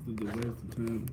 The rest of the time.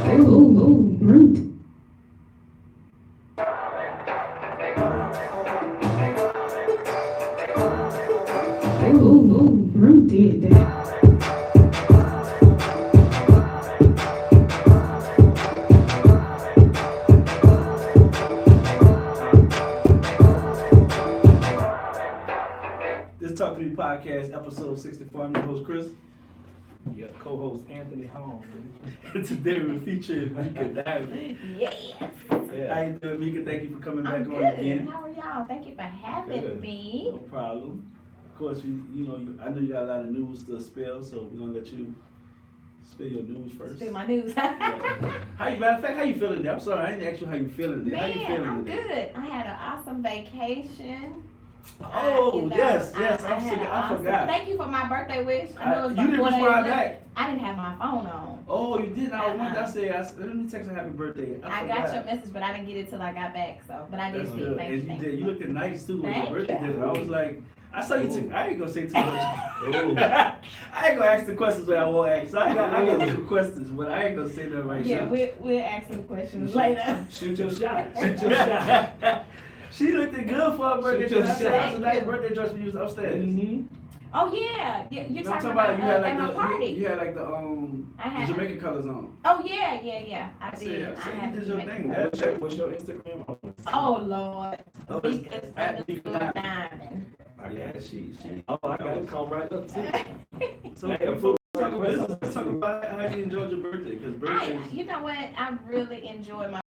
Ooh, Groot. Ooh, Groot did that. This Talk to Me podcast, episode 64. I'm your host, Chris. Your co-host Anthony Holmes. And today we're featuring Mika Diamond. Yes. How you doing, Mika? Thank you for coming back I'm on good. again. How are y'all? Thank you for having Good. me. No problem. Of course, I know you got a lot of news to spill, so we're gonna let you spill your news first. Spill my news. Yeah. Matter of fact, how you feeling today? I'm sorry, I didn't ask you how you feeling today. How you Man, feeling I'm today? good. I had an awesome vacation. Oh, You know, yes, I I had forgot. Thank you for my birthday wish. I know it's You didn't before they respond left. back. I didn't have my phone on. Oh, you did. I Uh-uh. said, let me text her happy birthday. I got your message, but I didn't get it till I got back. So, but I did That's see. good. Thank And you. you Thank did. You you. looked nice too with your Thank birthday you. dinner. I was like, I saw you too. I ain't gonna say too much. Ooh. I ain't gonna ask the questions that I won't ask. So I got some questions, but I ain't gonna say that right Yeah, now. we'll ask some questions later. Shoot your shot. Shoot your shot. She looked good for her birthday. Shoot your I said, that was a shot. nice birthday dress when you was upstairs. Mm-hmm. Oh yeah, you're You know talking what I'm about you had at my like party. you had like the I had- Jamaican colors on. Oh yeah. I I did. said, I had you did to your make- thing. What's your Instagram? Oh Lord. Oh, Mika's at Mika underscore Diamond. Diamond. Yeah, she. Oh, I got it come right up too. So Hey, let's talk about how you enjoyed your birthday, because birthdays. You know what? I really enjoyed my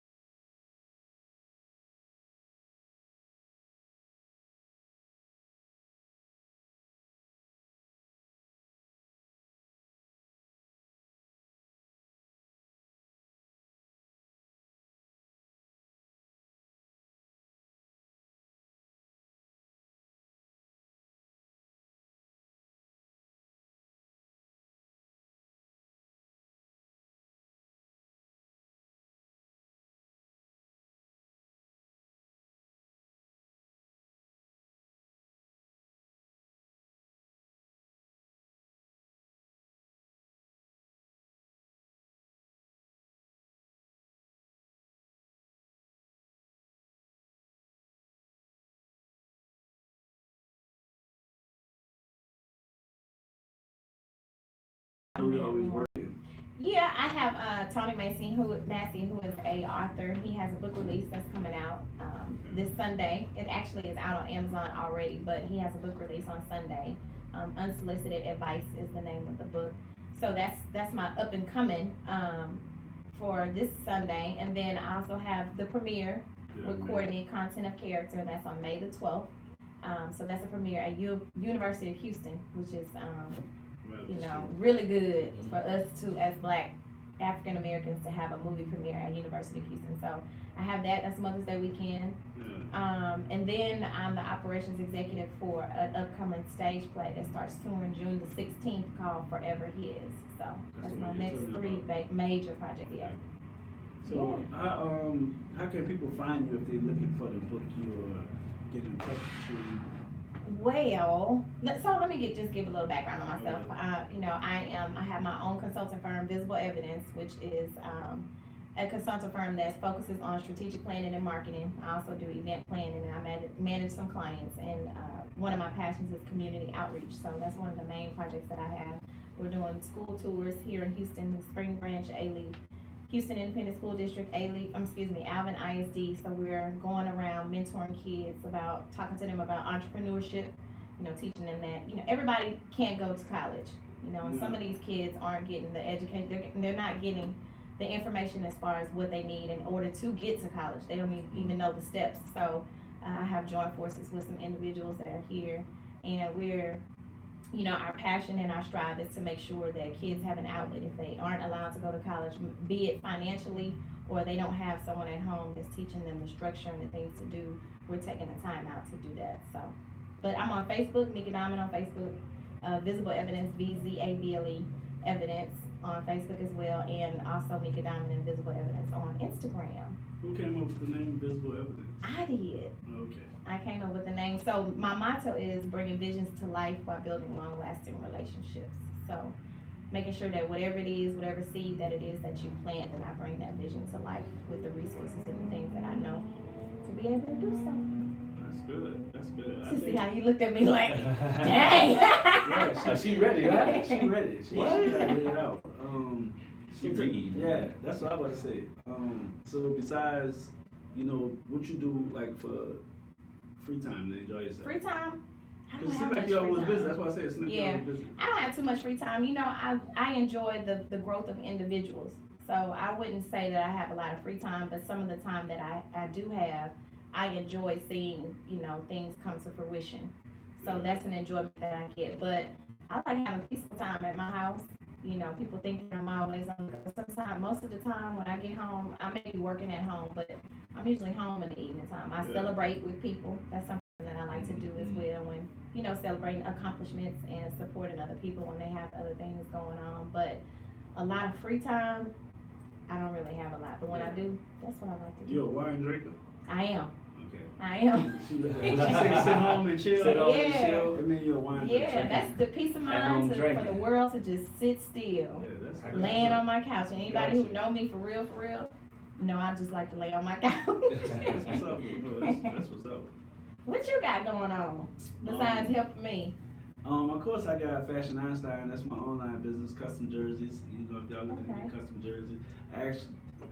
We always working. Yeah, I have Tony Massey, who is a author. He has a book release that's coming out this Sunday. It actually is out on Amazon already, but he has a book release on Sunday. Unsolicited Advice is the name of the book. So that's my up and coming for this Sunday. And then I also have the premiere with Courtney, Content of Character. That's on May the 12th. So that's a premiere at University of Houston, which is really good for us to, as Black African Americans, to have a movie premiere at University of Houston. So I have that. That's Mother's Day weekend. And then I'm the operations executive for an upcoming stage play that starts touring June the 16th called Forever His. So that's my next three major projects. Yeah. So how can people find you if they're looking for the book you or get in touch with you? Well, so let me just give a little background on myself. I have my own consulting firm, Visible Evidence, which is a consulting firm that focuses on strategic planning and marketing. I also do event planning, and I manage some clients. And one of my passions is community outreach. So that's one of the main projects that I have. We're doing school tours here in Houston, Spring Branch, A-Leaf, Houston Independent School District, Alvin ISD. So we're going around mentoring kids about, talking to them about entrepreneurship, teaching them that, everybody can't go to college, and some of these kids aren't getting the education, they're not getting the information as far as what they need in order to get to college. They don't even know the steps. So I have joined forces with some individuals that are here, and we're, our passion and our strive is to make sure that kids have an outlet if they aren't allowed to go to college, be it financially or they don't have someone at home that's teaching them the structure and the things to do. We're taking the time out to do that. So, but I'm on Facebook, Nikki Diamond on Facebook, Visible Evidence, VZABLE Evidence on Facebook as well, and also Nikki Diamond and Visible Evidence on Instagram. Who came up with the name Visible Evidence? I did. Okay. I came up with the name. So my motto is bringing visions to life while building long-lasting relationships. So making sure that whatever it is, whatever seed that it is that you plant, and I bring that vision to life with the resources and the things that I know to be able to do so. That's good. That's good. To see how you looked at me like, dang. Yeah, She ready, right? she ready. She got it out. She read. Yeah, that's what I was about to say. So besides, what you do like for free time to enjoy yourself? Free time? I don't Because it have seems like much you're free always time. busy. That's why I say it's not Yeah. you're always busy. I don't have too much free time. I enjoy the growth of individuals. So I wouldn't say that I have a lot of free time, but some of the time that I do have, I enjoy seeing, things come to fruition. So that's an enjoyment that I get. But I like having peaceful time at my house. People think I'm always on. Sometimes, most of the time when I get home, I may be working at home, but I'm usually home in the evening time. I celebrate with people. That's something that I like to do as well when, celebrating accomplishments and supporting other people when they have other things going on. But a lot of free time, I don't really have a lot. But when I do, that's what I like to do. You're a wine drinker? I am. Okay. I am. She said sit home and chill. Sit home and chill. And then you're a wine drinker. Yeah, that's the peace of At-home mind for drinking. the world to just sit still, Yeah, that's good. laying on my couch. And anybody who Gotcha. know me for real, I just like to lay on my couch. That's what's up, bro. That's what's up. What you got going on besides helping me? Of course, I got Fashion Einstein. That's my online business, custom jerseys. If y'all looking Okay. at custom jerseys,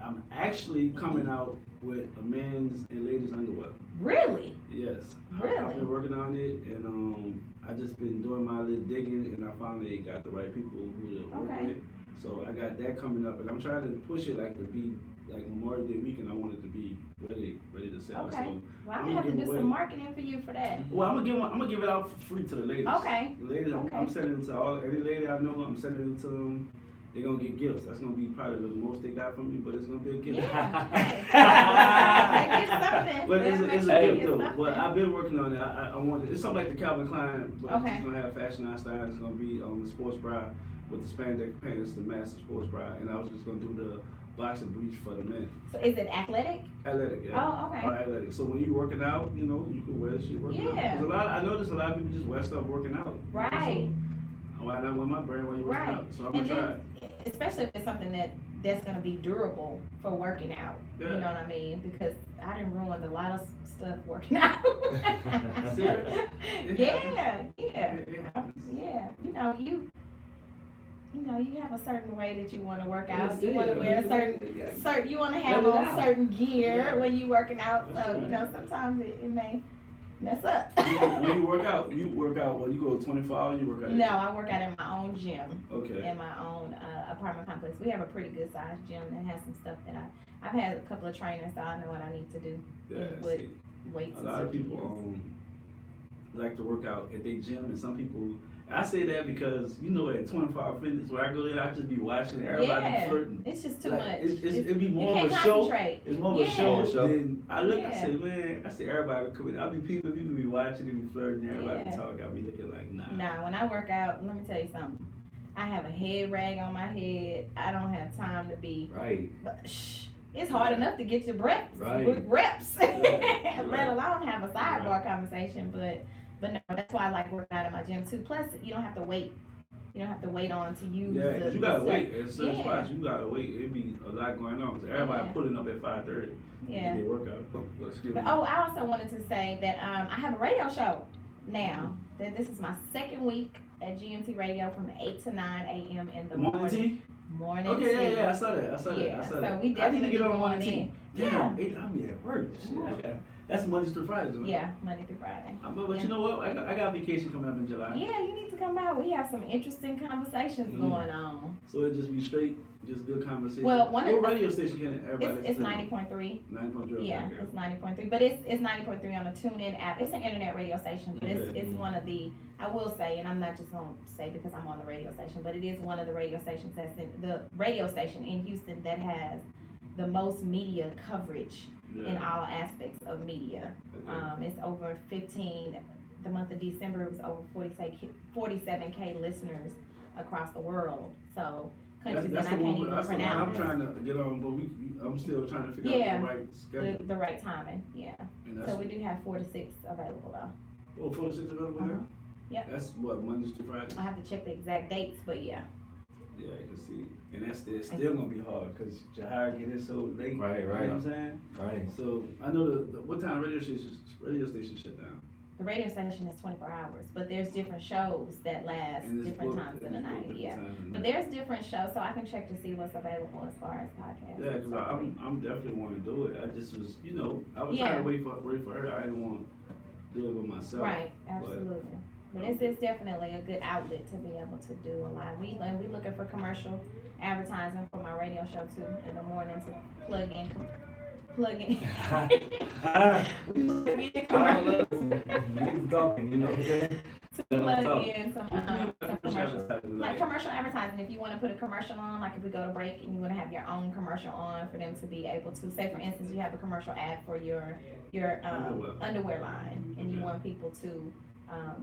I'm actually coming out with a men's and ladies underwear. Really? Yes. Really? I've been working on it, and I just been doing my little digging, and I finally got the right people who to work Okay. with. So I got that coming up, and I'm trying to push it like to be like Memorial Day weekend. I want it to be ready to sell. Okay. So, Well, I'm I'm gonna have to gonna do give some away- marketing for you for that. well, I'm gonna give it out for free to the ladies. Okay. The ladies, I'm Okay. sending it to every lady I know. I'm sending it to them. They're gonna get gifts. That's gonna be probably the most they got from me, but it's gonna be a gift. Yeah. Get something. But it's a Make gift sure you though. get something. But I've been working on it. I want it. It's something like the Calvin Klein, but Okay. it's gonna have Fashion Einstein. It's gonna be the sports bra with the spandex pants, the massive sports bra, and I was just gonna do the boxer briefs for the men. So is it athletic? Athletic, yeah. Oh, okay. Athletic. So when you're working out, you can wear this shit working out. Yeah. 'Cause I notice a lot of people just wear stuff working out. Right. So, why not wear my brand while you're working Right. out? So I'm gonna And try then, it. especially if it's something that's gonna be durable for working out. You Yeah. know what I mean? Because I didn't ruin a lot of stuff working out. Serious? Yeah. It happens. Yeah. You have a certain way that you want to work out. That's You want to it. wear a certain. You want to have Let it on out. certain gear Yeah. when you working out. That's So right. sometimes it may mess up. When you work out, well, you go 24 hours, you work out? No, I work out in my own gym. Okay. In my own apartment complex. We have a pretty good sized gym that has some stuff that I've had a couple of trainers, so I know what I need to do Yeah, with see, weights. a and lot of stuff. people like to work out at their gym, and some people. I say that because at 24 Fitness where I go there, I just be watching everybody Yeah, flirting. it's just too Like, much. it'd be you more can't of a show. concentrate. It's more of Yeah. a show Show. than I look. I Yeah. say, man, everybody coming. I be people be watching and be flirting. Everybody Yeah. be talking. I be looking like, nah. Nah, when I work out, let me tell you something. I have a head rag on my head. I don't have time to be. Right. But, it's hard enough to get your breath Right. with reps, Right. let alone have a sidebar conversation. But But no, that's why I like working out at my gym too. Plus, you don't have to wait. You don't have to wait on to use Yeah, the. 'cause you gotta the wait at certain Yeah. spots. You gotta wait. It be a lot going on. 'Cause everybody Yeah. pulling up at 5:30. Yeah. They work out. Excuse me. But, I also wanted to say that I have a radio show now. That this is my second week at GMT Radio from 8 to 9 a.m. in the Morning tea? Morning Okay, tea. yeah, I saw that. I saw that. Yeah, I saw so that. we I need to definitely get on going morning tea. in. Damn, I'll be at work. Shit, I got- That's Mondays through Fridays, right? Yeah, Monday through Friday. But you know what? I got vacation coming up in July. Yeah, you need to come by. We have some interesting conversations Mhm. going on. So it just be straight, just good conversation. Well, one of what the- radio station can everybody It's listen to? 90.3. 90.3. Yeah, okay. it's 90.3, but it's 90.3 on the TuneIn app. It's an internet radio station, but Okay. it's one of the, I will say, and I'm not just gonna say because I'm on the radio station, but it is one of the radio stations the radio station in Houston that has the most media coverage in Yeah. all aspects of media. Okay. It's over 15, the month of December, it was over 47K listeners across the world. So countries that I the can't one. even That's the one I'm pronounce. trying to get on, but I'm still trying to figure Yeah. out the right schedule. The right timing, yeah. And So that's we do have 4 to 6 available though. 4 to 6 available Uh-huh. now. Yep. That's what Mondays to Fridays. I have to check the exact dates, but yeah. Yeah, you can see, and that's still gonna be hard because Jahir get in so late. Right, You know right. what I'm saying? Right. So I know what time radio station shut down. The radio station is 24 hours, but there's different shows that last And it's different booked- times in the it's booked night, different yeah. times in the But night. there's different shows, so I can check to see what's available as far as podcasts. Yeah, because I'm definitely want to do it. I just was, I was Yeah. trying to wait for her. I didn't want to do it with myself. Right, absolutely. But it's definitely a good outlet to be able to do a lot. We looking for commercial advertising for my radio show too in the morning to plug in. You talking, you know what I'm saying? To plug in some commercial. Like Like, commercial advertising, if you wanna put a commercial on, like if we go to break and you wanna have your own commercial on for them to be able to, say for instance, you have a commercial ad for your underwear line, and you want people to,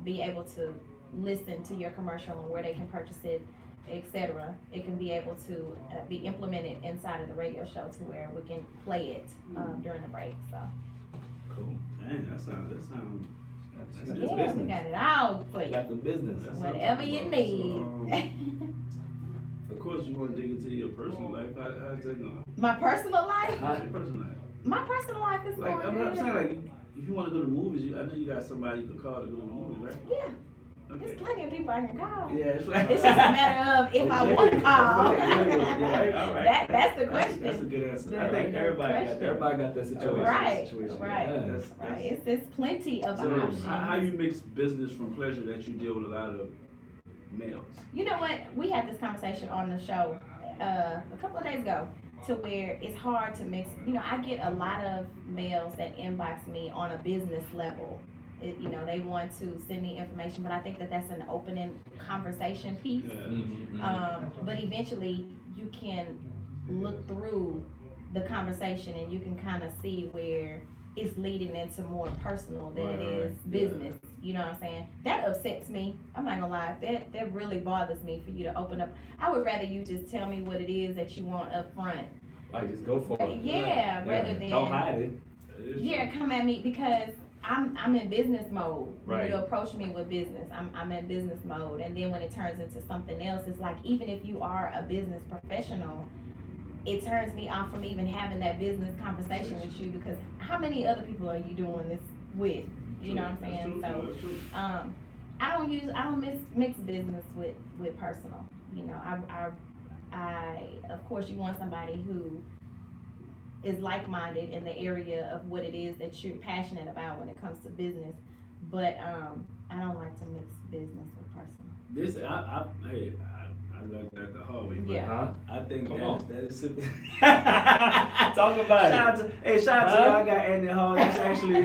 be able to listen to your commercial and where they can purchase it, et cetera. It can be able to, be implemented inside of the radio show to where we can play it, during the break, so. cool. Dang, that sounds. That's Yeah, we business. got it all for you, Got the business. That's whatever you something. need. Of course, you want to dig into your personal life. How's that going? My personal life, How's your personal life? my personal life is Like, going I'm saying, good. like, if you want to go to movies, I know you got somebody you can call to go to the movies, right? Yeah, Okay. there's plenty of people I can call. Yeah, it's like. It's just a matter of if I want to call. Yeah, all right. That's the That's a question. good answer. The- I think the everybody got question. that. Everybody got that situation. Right, situation. right. Yeah. That's- Right, it's plenty of So options. how you mix business from pleasure that you deal with a lot of males? You know what? We had this conversation on the show a couple of days ago, to where it's hard to mix. I get a lot of males that inbox me on a business level. They want to send me information, but I think that that's an opening conversation piece. But eventually, you can look through the conversation and you can kind of see where it's leading into more personal than it is Right, business. You know what I'm saying? That upsets me. I'm not gonna lie. That really bothers me for you to open up. I would rather you just tell me what it is that you want up front. Like, just go for it. Yeah, rather than Don't hide it. yeah, come at me because I'm in business mode. When Right. you approach me with business, I'm in business mode. And then when it turns into something else, it's like even if you are a business professional, it turns me off from even having that business conversation with you because how many other people are you doing this with? You know what I'm saying? So I don't mix business with personal. I of course you want somebody who is like-minded in the area of what it is that you're passionate about when it comes to business, but I don't like to mix business with personal. I learned that the hard way. But Yeah. Huh? I think Come that on. is simple. Talk about Shout out to y'all. I got Andy Hall. That's actually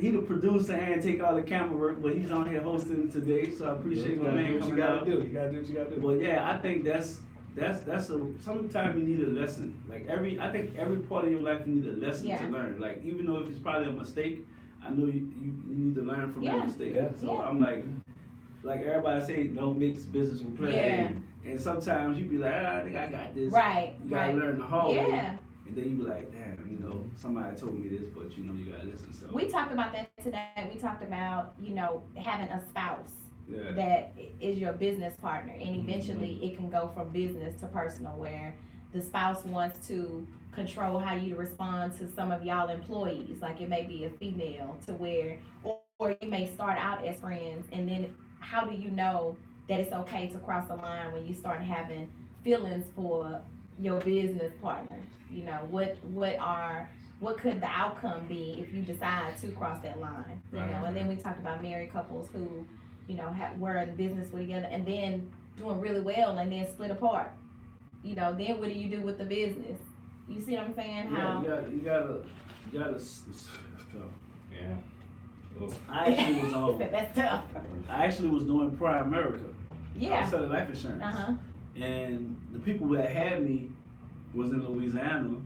he the producer and take all the camera work, but he's on here hosting today, so I appreciate my man what you coming gotta out. do. You gotta do what you gotta do. But yeah, I think that's sometimes you need a lesson. Like I think every part of your life you need a lesson Yeah. to learn. Like even though if it's probably a mistake, I know you need to learn from Yeah. your mistake. Yeah. So Yeah. I'm like everybody say, don't mix business with pleasure. Yeah. And sometimes you be like, I think I got this. Right, You gotta right. learn the hard way. Yeah, And And then you be like, damn, you know, somebody told me this, but you know, you gotta listen. So We talked about that today. We talked about, you know, having a spouse yeah, that is your business partner, and eventually it can go from business to personal, where the spouse wants to control how you respond to some of y'all employees, like it may be a female, to where, or you may start out as friends, and then how do you know that it's okay to cross the line when you start having feelings for your business partner? You know, what could the outcome be if you decide to cross that line? You Right. know, and then we talked about married couples who, you know, were in business together and then doing really well and then split apart. You know, then what do you do with the business? You see what I'm saying? yeah, How? you gotta. Yeah. Well, I actually was That's tough. I actually was doing Primerica. I Yeah. was selling life insurance. Uh-huh. And the people that had me was in Louisiana.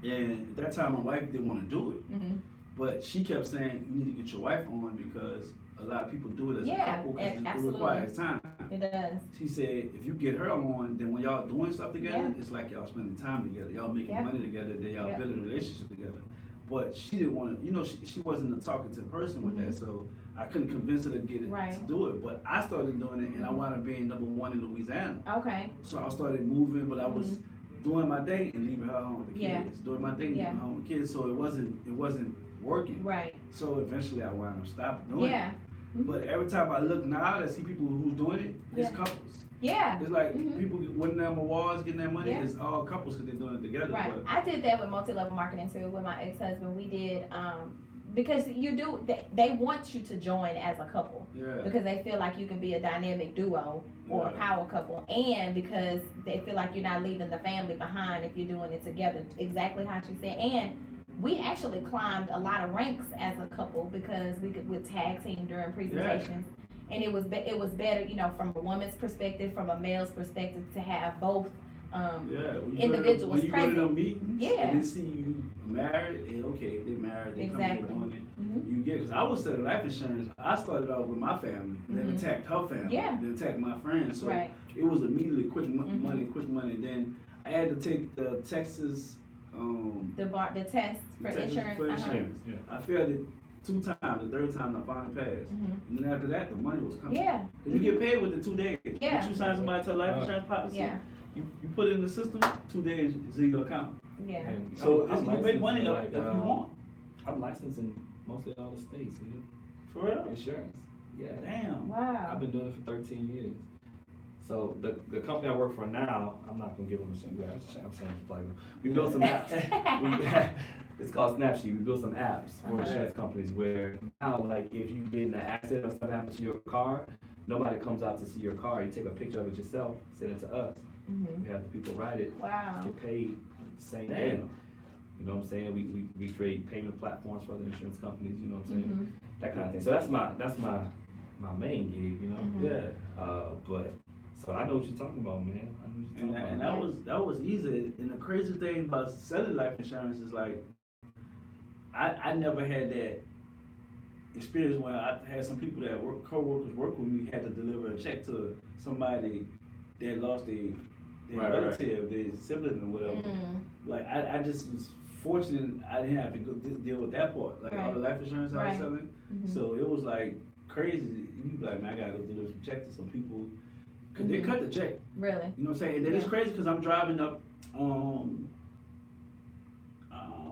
And at that time, my wife didn't want to do it. Mm-hmm. But she kept saying, you need to get your wife on because a lot of people do it as Yeah, a couple because it absolutely. requires time. It does. She said, if you get her on, then when y'all doing stuff together, Yeah. it's like y'all spending time together. Y'all making Yeah. money together, then y'all Yeah. building a relationship together. But she didn't want to, you know, she wasn't a talkative person with that, so I couldn't convince her to get it, Right. to do it. But I started doing it, and I wound up being #1 in Louisiana. Okay. So I started moving, but I was doing my thing and leaving her home with the Yeah. kids. Doing my thing, Yeah. leaving her home with the kids. So it wasn't working. Right. So eventually I wound up stopping doing Yeah. it. But every time I look now, I see people who's doing it, it's Yeah. couples. Yeah. It's like Mhm. people winning them awards, getting their money, Yeah. it's all couples because they're doing it together. Right. But I did that with multi-level marketing too, with my ex-husband. We did, because they want you to join as a couple. yeah, Because they feel like you can be a dynamic duo or a Yeah. power couple, and because they feel like you're not leaving the family behind if you're doing it together, exactly how she said. And we actually climbed a lot of ranks as a couple because we would tag team during presentations. And it was better, you know, from a woman's perspective, from a male's perspective, to have both. yeah. When you go to- Individuals when you go to present. them meetings, Yeah. and they see you married, and okay, they married, they come Exactly. here doing it. Mhm. You get, because I was selling life insurance. I started out with my family, then Mhm. attacked her family, Yeah. then attacked my friends. So Right. it was immediately quick Mhm. money. Then I had to take the Texas, The test for Texas insurance. for uh-huh. insurance. I failed it 2 times. The third time I finally passed. Mhm. And then after that, the money was coming. Yeah. 'Cause you get paid within 2 days. Yeah. Once you sign somebody to a life insurance policy, Yeah. you put it in the system, 2 days it's in your account. Yeah. and So I'm you make money licensed if in, you want. I'm licensed in mostly all the states, man. For real? Insurance. Yeah. Damn. Wow. I've been doing it for 13 years. So the company I work for now, I'm not gonna give them a shit. I'm saying it's like we built some apps. It's called Snapsheet. We built some apps for Uh-huh. insurance companies where now, like, if you get in an accident or something happens to your car, nobody comes out to see your car. You take a picture of it yourself, send it to us. Mhm. We have the people write it, Wow. get paid the same day. You know what I'm saying? We create payment platforms for other insurance companies. You know what I'm saying? Mhm. That kind of thing. So that's my main gig. You know. Mhm. Yeah. But so I know what you're talking about, man. I know what you're And, talking and about. that was easy. And the crazy thing about selling life insurance is like, I never had that experience when I had some people that co-workers work with me had to deliver a check to somebody that lost their Right. relative, their sibling or whatever. Mm. Like I just was fortunate I didn't have to go deal with that part, like all the life insurance I was Right. selling. Mhm. So it was like crazy. You be like, man, I gotta go deliver some check to some people, cause they Mhm. cut the check. Really? You know what I'm saying? And then it's Yeah. crazy because I'm driving up,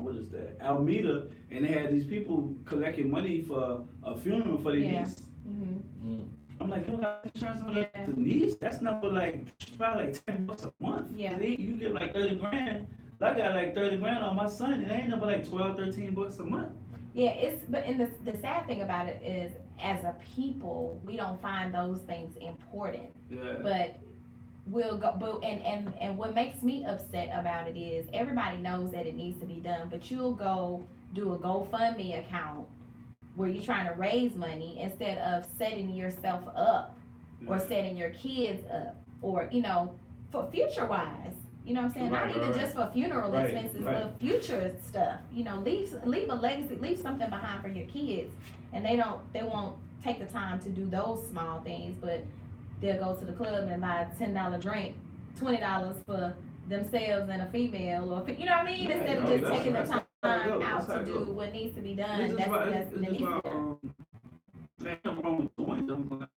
what is that? Alameda, and they had these people collecting money for a funeral for their Yeah. niece. Mhm. I'm like, you got insurance on Yeah. the niece? That's not for like, probably like $10 a month. Yeah. You get like 30 grand. I got like 30 grand on my son, and it ain't number like 12, 13 bucks a month. Yeah, and the sad thing about it is, as a people, we don't find those things important. Yeah. But we'll go, but, and what makes me upset about it is, everybody knows that it needs to be done, but you'll go do a GoFundMe account where you're trying to raise money instead of setting yourself up or setting your kids up, or, you know, for future wise. You know what I'm saying? Right, Not even right. just for funeral Right, expenses, right. but future stuff. You know, leave a legacy, leave something behind for your kids. And they won't take the time to do those small things, but they'll go to the club and buy a $10 drink, $20 for themselves and a female, or, you know what I mean? Instead of just taking the time out to do what needs to be done, It's just why, that's it's just why, man, I'm wrong with doing them.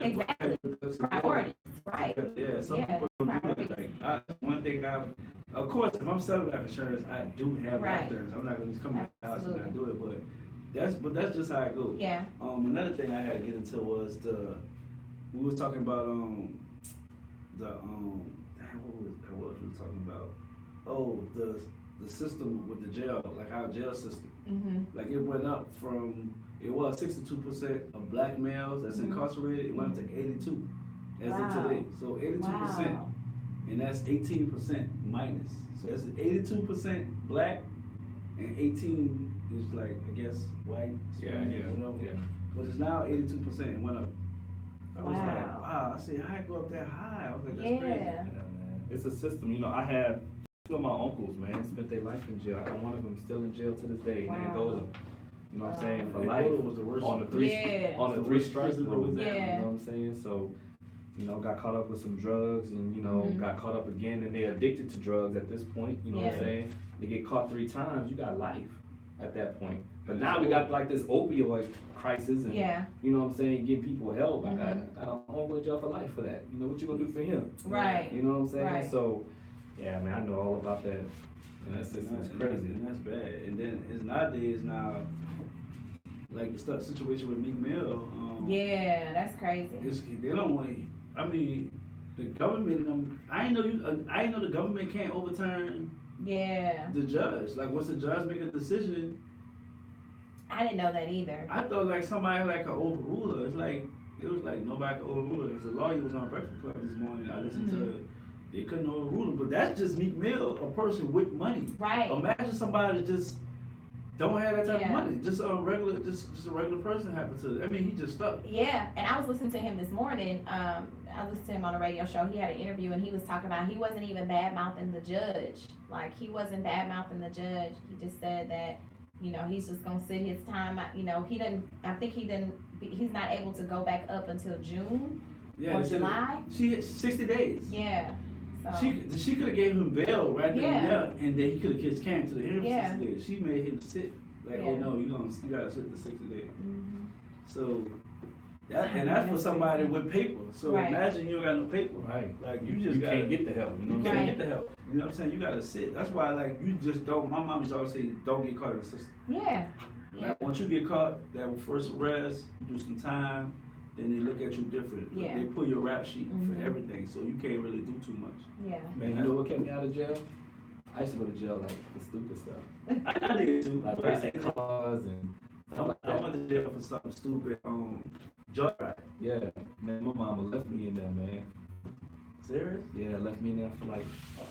Exactly. Priorities, right? Yeah, some Yeah, people don't do priorities. that. Like, one thing of course, if I'm selling life insurance, I do have Right. life insurance. I'm not gonna just come to the house and not Absolutely. do it, but that's just how it goes. Yeah, Another thing I had to get into was we was talking about, damn, what was we talking about? Oh, the system with the jail, like our jail system. Like it went up from, it was 62% of black males that's Mhm. incarcerated, it went up to 82 as Wow. of today. So 82%, wow, and that's 18% minus. So that's 82% black and 18 is like, I guess, white. Yeah, Hispanic, whatever. yeah. But it's now 82% and went up. I was like, Wow. wow, I said, how it go up that high? I was like, that's yeah, crazy. Yeah, man. It's a system, you know, I have two of my uncles, man, spent their life in jail. I got one of them still in jail to this day, in Wow. Angola. You know what I'm saying, for Angola life, was the worst on the one. three, Yeah. on the The three worst strikes prison rule, was you that. know what I'm saying, so, you know, got caught up with some drugs and, you know, Mhm. got caught up again and they're addicted to drugs at this point, you know what I'm Yeah. saying? They get caught 3 times, you got life at that point. But now we got like this opioid crisis and, yeah, you know what I'm saying, give people help. I got Mhm. a homeboy jail for life for that. You know what you gonna do for him? right, You know what I'm saying? Right. So, yeah, man, I know all about that. And that's just, it's crazy. And that's bad. And then it's nowadays now, like the situation with Meek Mill. yeah, that's crazy. They don't want. I mean, the government. I ain't know the government can't overturn Yeah, the judge. Like once the judge make a decision, I didn't know that either. I thought like somebody like an overruler. It was like nobody could overrule it. Because the lawyer was on Breakfast Club this morning. I listened to it. They couldn't overrule it. But that's just Meek Mill, a person with money. Right, Imagine somebody that just don't have that type Yeah. of money. Just a regular person happened to. I mean, he just stuck. yeah, and I was listening to him this morning, I listened to him on a radio show, he had an interview and he was talking about, he wasn't even bad mouthing the judge. Like, he wasn't bad mouthing the judge, he just said that, you know, he's just gonna sit his time out, you know, he's not able to go back up until June or they said July, She had 60 days. yeah, so, She could have gave him bail right then and Yeah. there, and then he could have kissed Cam to the hearing for Yeah. 60 days. She made him sit. Like, oh Yeah. no, you gotta sit the 60 days. mhm. So that's for somebody with paper. So Right. imagine you don't got no paper. Right. Like you You just gotta, can't get the help, you know You what I'm can't saying? get the help. You know what I'm saying? You gotta sit. That's why like you just don't. My mom used to always say, don't get caught in the system. Yeah, Like, once you get caught, that first arrest, you do some time, then they look at you different. Yeah. They pull your rap sheet Mhm. for everything, so you can't really do too much. yeah, Man, you know what kept me out of jail? I used to go to jail like for stupid stuff. I did too. Like But racing cars and stuff like I that. went to jail for something stupid. Joyride. Yeah, man, my mama left me in there, man. Serious? Yeah, left me in there for like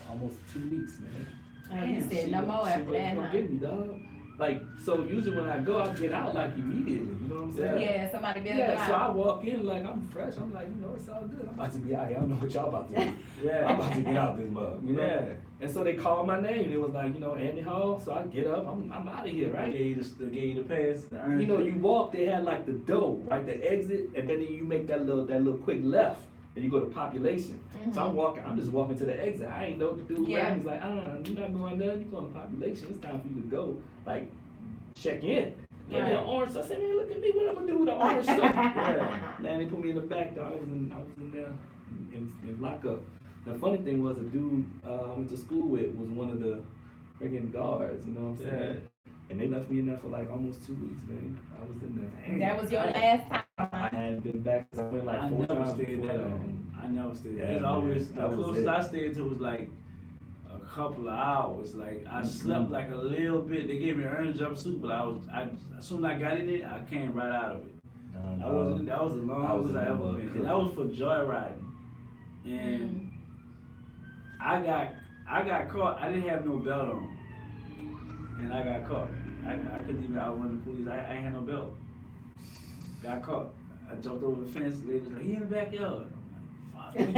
almost 2 weeks, man. and you said no more She after that, wasn't huh? get me, dog. Like, so usually when I go, I get out like immediately, you know what I'm saying? Yeah, somebody built it Yeah, so I out. walk in like I'm fresh. I'm like, you know, it's all good. I'm about to be out here. I don't know what y'all about to do. Yeah. I'm about to get out this mug, you know? Yeah. And so they called my name. It was like, you know, Andy Hall. So I get up. I'm out of here, They right? gave you the pass. You know, you walk. They had like the door, right, the exit, and then you make that little quick left, and you go to population. So I'm walking. I'm just walking to the exit. I ain't know what to do. Yeah. He's like, you're not going there. You're going to population. It's time for you to go. Like, check in. Give me an orange. So I said, man, look at me. What I'm gonna do with the orange stuff? Yeah. Man, they put me in the back. Though. I was in there in lockup. The funny thing was, a dude I went to school with was one of the freaking guards. You know what I'm saying? And they left me in there for like almost 2 weeks, man. I was in there. That was your last time, I huh? hadn't been back 'cause I went like I 4 never times stayed before there. that. I never stayed there. Yeah, It's man, always, the that was closest it. I stayed to was like a couple of hours. Like I Mhm. slept like a little bit. They gave me an orange jumpsuit, but as soon as I got in it, I came right out of it. I wasn't. That was the I was longest I in ever the been. mud. And that was for joyriding. And I got caught. I didn't have no belt on, and I got caught. I couldn't even outrun the police. I ain't had no belt. Got caught. I jumped over the fence. Lady was like, "He in the backyard." I'm like, "Fuck." You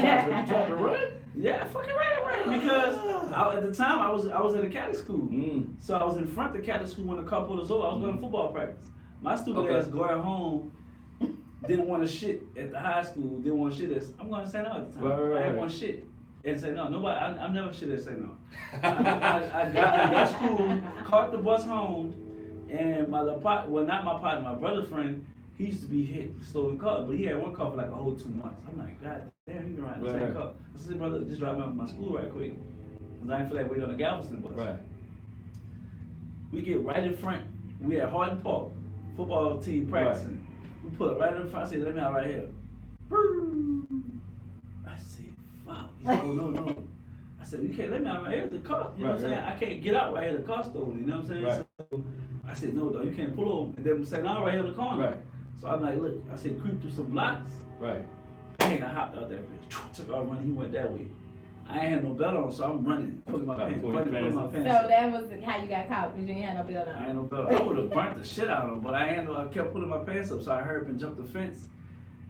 tried to run? Yeah, I fucking ran because at the time I was at a Catholic school. So I was in front of the Catholic school when a couple was over. I was going to football practice. My stupid Okay. ass going home didn't want to shit at the high school. Didn't want to shit at. I'm going to St. Out at the time. Right. I didn't want to shit. and say no. Nobody, I never should have said no. I got school, caught the bus home, and my little well, not my partner, my brother's friend, he used to be hit stolen car, but he had one car for like a whole 2 months. I'm like, God damn, he been riding the same car. I said, brother, just drive me up to my school right quick. Cause I didn't feel like waiting on the Galveston bus. Right. We get right in front. We at Hardin Park, football team practicing. We pull up right in front. I said, let me out right here. I said, fuck. He said, oh, no. I said, you can't let me out right here. The car, you know what I'm saying? I can't get out right here. The car stolen, you know what I'm saying? Right. So I said, no, though, you can't pull over. And then we said, no, right here in the corner. Right. So I'm like, look, I said, creep through some blocks. Right. Bang, I hopped out that bitch. Took off running. He went that way. I ain't had no belt on, so I'm running, putting my pants, So up. that was how you got caught, because you ain't had no belt I on. ain't no belt. I would have burnt the shit out of him, but I kept putting my pants up, so I hurried up and jumped the fence.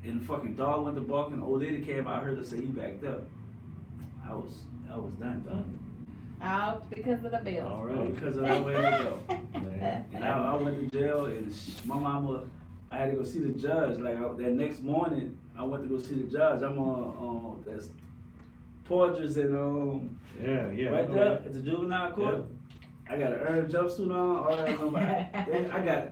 And the fucking dog went to barking. The old lady came out, I heard her say he backed up. I was done. All because of the belt. All right. Because of that way to go. Man. And I went to jail, and my mama, I had to go see the judge. Like that next morning, I went to go see the judge. I'm on that's Porges and Yeah. right there at the juvenile court. I got an Earn jumpsuit on, all that on my, I got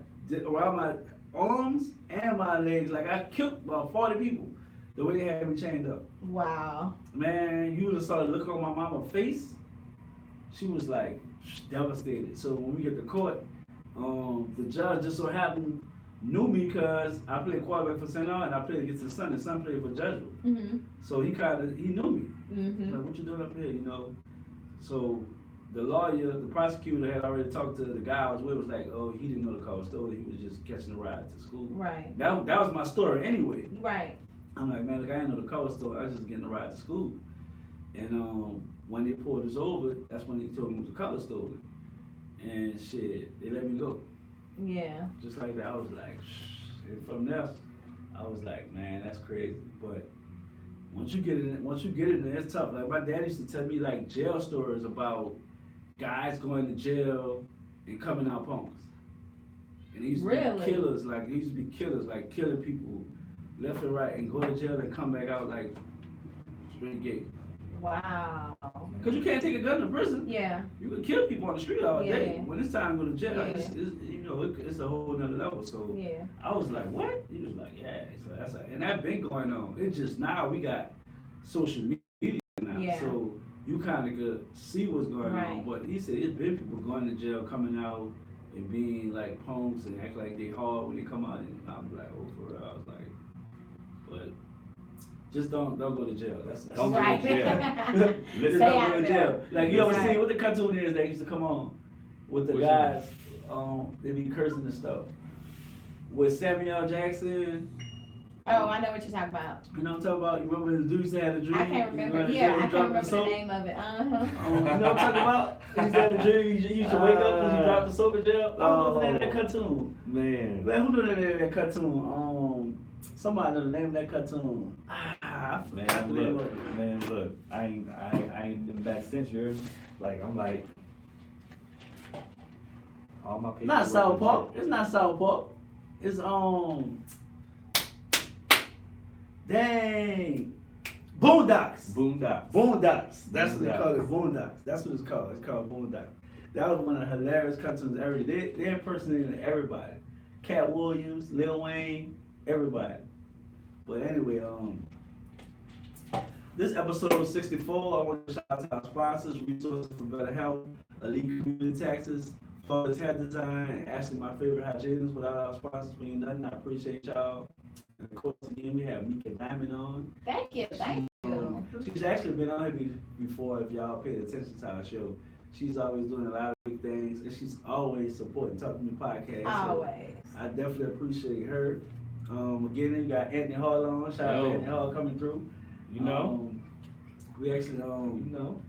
around my arms and my legs, like I killed about 40 people the way they had me chained up. Wow. Man, you would have saw the look on my mama's face. She was like devastated. So when we get to court, the judge just so happened knew me because I played quarterback for St. Ann and I played against his son. His son played for Judgeville. Mm-hmm. So he knew me. Mm-hmm. Like, what you doing up here, you know? So the lawyer, the prosecutor had already talked to the guy I was with, was like, oh, he didn't know the car was stolen, he was just catching a ride to school. Right. That was my story anyway. Right. I'm like, man, look, I didn't know the car was stolen, I was just getting a ride to school. And when they pulled us over, that's when they told me it was the car stolen. And shit, they let me go. Yeah. Just like that, I was like, shh. And from there, I was like, man, that's crazy. But once you get in there, it's tough. Like my dad used to tell me like jail stories about guys going to jail and coming out punks. And they used to Really? be killers, like killing people left and right and go to jail and come back out like straight gay. Wow. Cause you can't take a gun to prison. Yeah. You can kill people on the street all day. Yeah. When it's time to go to jail, Yeah. it's a whole nother level. So Yeah. I was like, what? He was like, yeah. So and that been going on. It's just now we got social media now. Yeah. So you kind of could see what's going Right. on. But he said it's been people going to jail, coming out and being like punks and act like they hard when they come out. And I'm like, oh, for real. I was like, but just don't go to jail. That's Don't go to Right. jail. just Stay don't out go to there. jail. Like you ever Right. see what the cartoon is that used to come on with the Which guys, they be cursing and stuff. With Samuel Jackson, Oh, I know what you're talking about. you know what I'm talking about? You remember the dude used to have a dream? I can't remember. He Yeah, I was can't dropping remember the soap. name of it. Uh-huh. You know what I'm talking about? He used to have a dream, he used to wake up because he dropped the soap in jail. Oh, what's the name of that cartoon? Man. Man, who knew the name of that cartoon? Somebody know the name of that cartoon. I forgot the name of it. Man, look, I ain't been back since yours. Like, I'm like, all my people. Not South Park. It's not South Park. It's dang, Boondocks. Boondocks. That's what they call it. Boondocks. That's what it's called. It's called Boondocks. That was one of the hilarious cartoons ever. They impersonated everybody. Cat Williams, Lil Wayne, everybody. But anyway, this episode 64, I want to shout out to our sponsors, Resources for Better Health, Elite Community Taxes, Flawless Hair Design, and actually my favorite hygienist. Without our sponsors, we ain't nothing. I appreciate y'all. And of course, again, we have Mika Diamond on. Thank you. Thank you. She's actually been on here before, if y'all paid attention to our show. She's always doing a lot of big things, and she's always supporting Talk to Me podcast. So Always. I definitely appreciate her. Again, you got Anthony Hall on. Shout out to Anthony Hall coming through. You know? We actually, you know,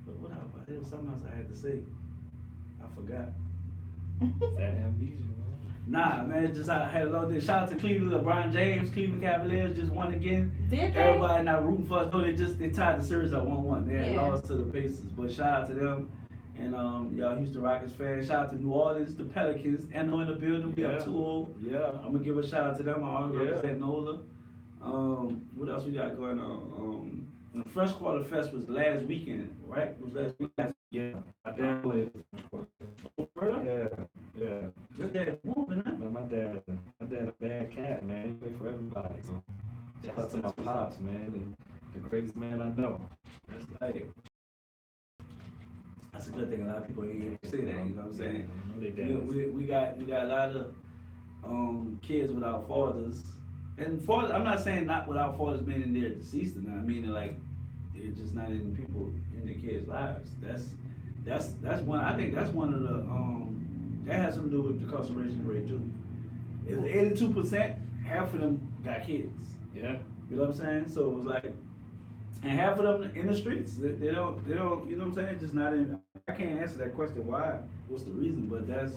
but what else? There was something else I had to say. I forgot. That amnesia, man. Nah, man, just I had a long day. Shout out to Cleveland, LeBron James, Cleveland Cavaliers just won again. Did they? Everybody not rooting for us. No, they tied the series up 1-1. They had Yeah. lost to the Pacers, but shout out to them. And y'all Houston Rockets fans, shout out to New Orleans, the Pelicans, and in the building. We have 2-0. Yeah. I'm gonna give a shout out to them. I always Yeah. represent NOLA. What else we got going on? The first quarter fest was last weekend, right? It was last weekend. Yeah, my dad played. Yeah, yeah. Your dad moving, huh? Man, my dad a bad cat, man. He played for everybody. So shout out to my pops, man. The greatest man I know. That's like, that's a good thing. A lot of people ain't say that. You know what I'm saying? I know they You know, dad. we got a lot of kids without fathers, and fathers. I'm not saying not without fathers being they're deceased or not. I mean like they're just not in people in their kids' lives. That's one. I think that's one of the that has something to do with the incarceration rate too. It's 82%. Half of them got kids. Yeah. You know what I'm saying? So it was like, and half of them in the streets. They don't. You know what I'm saying? Just not in. I can't answer that question. Why? What's the reason? But that's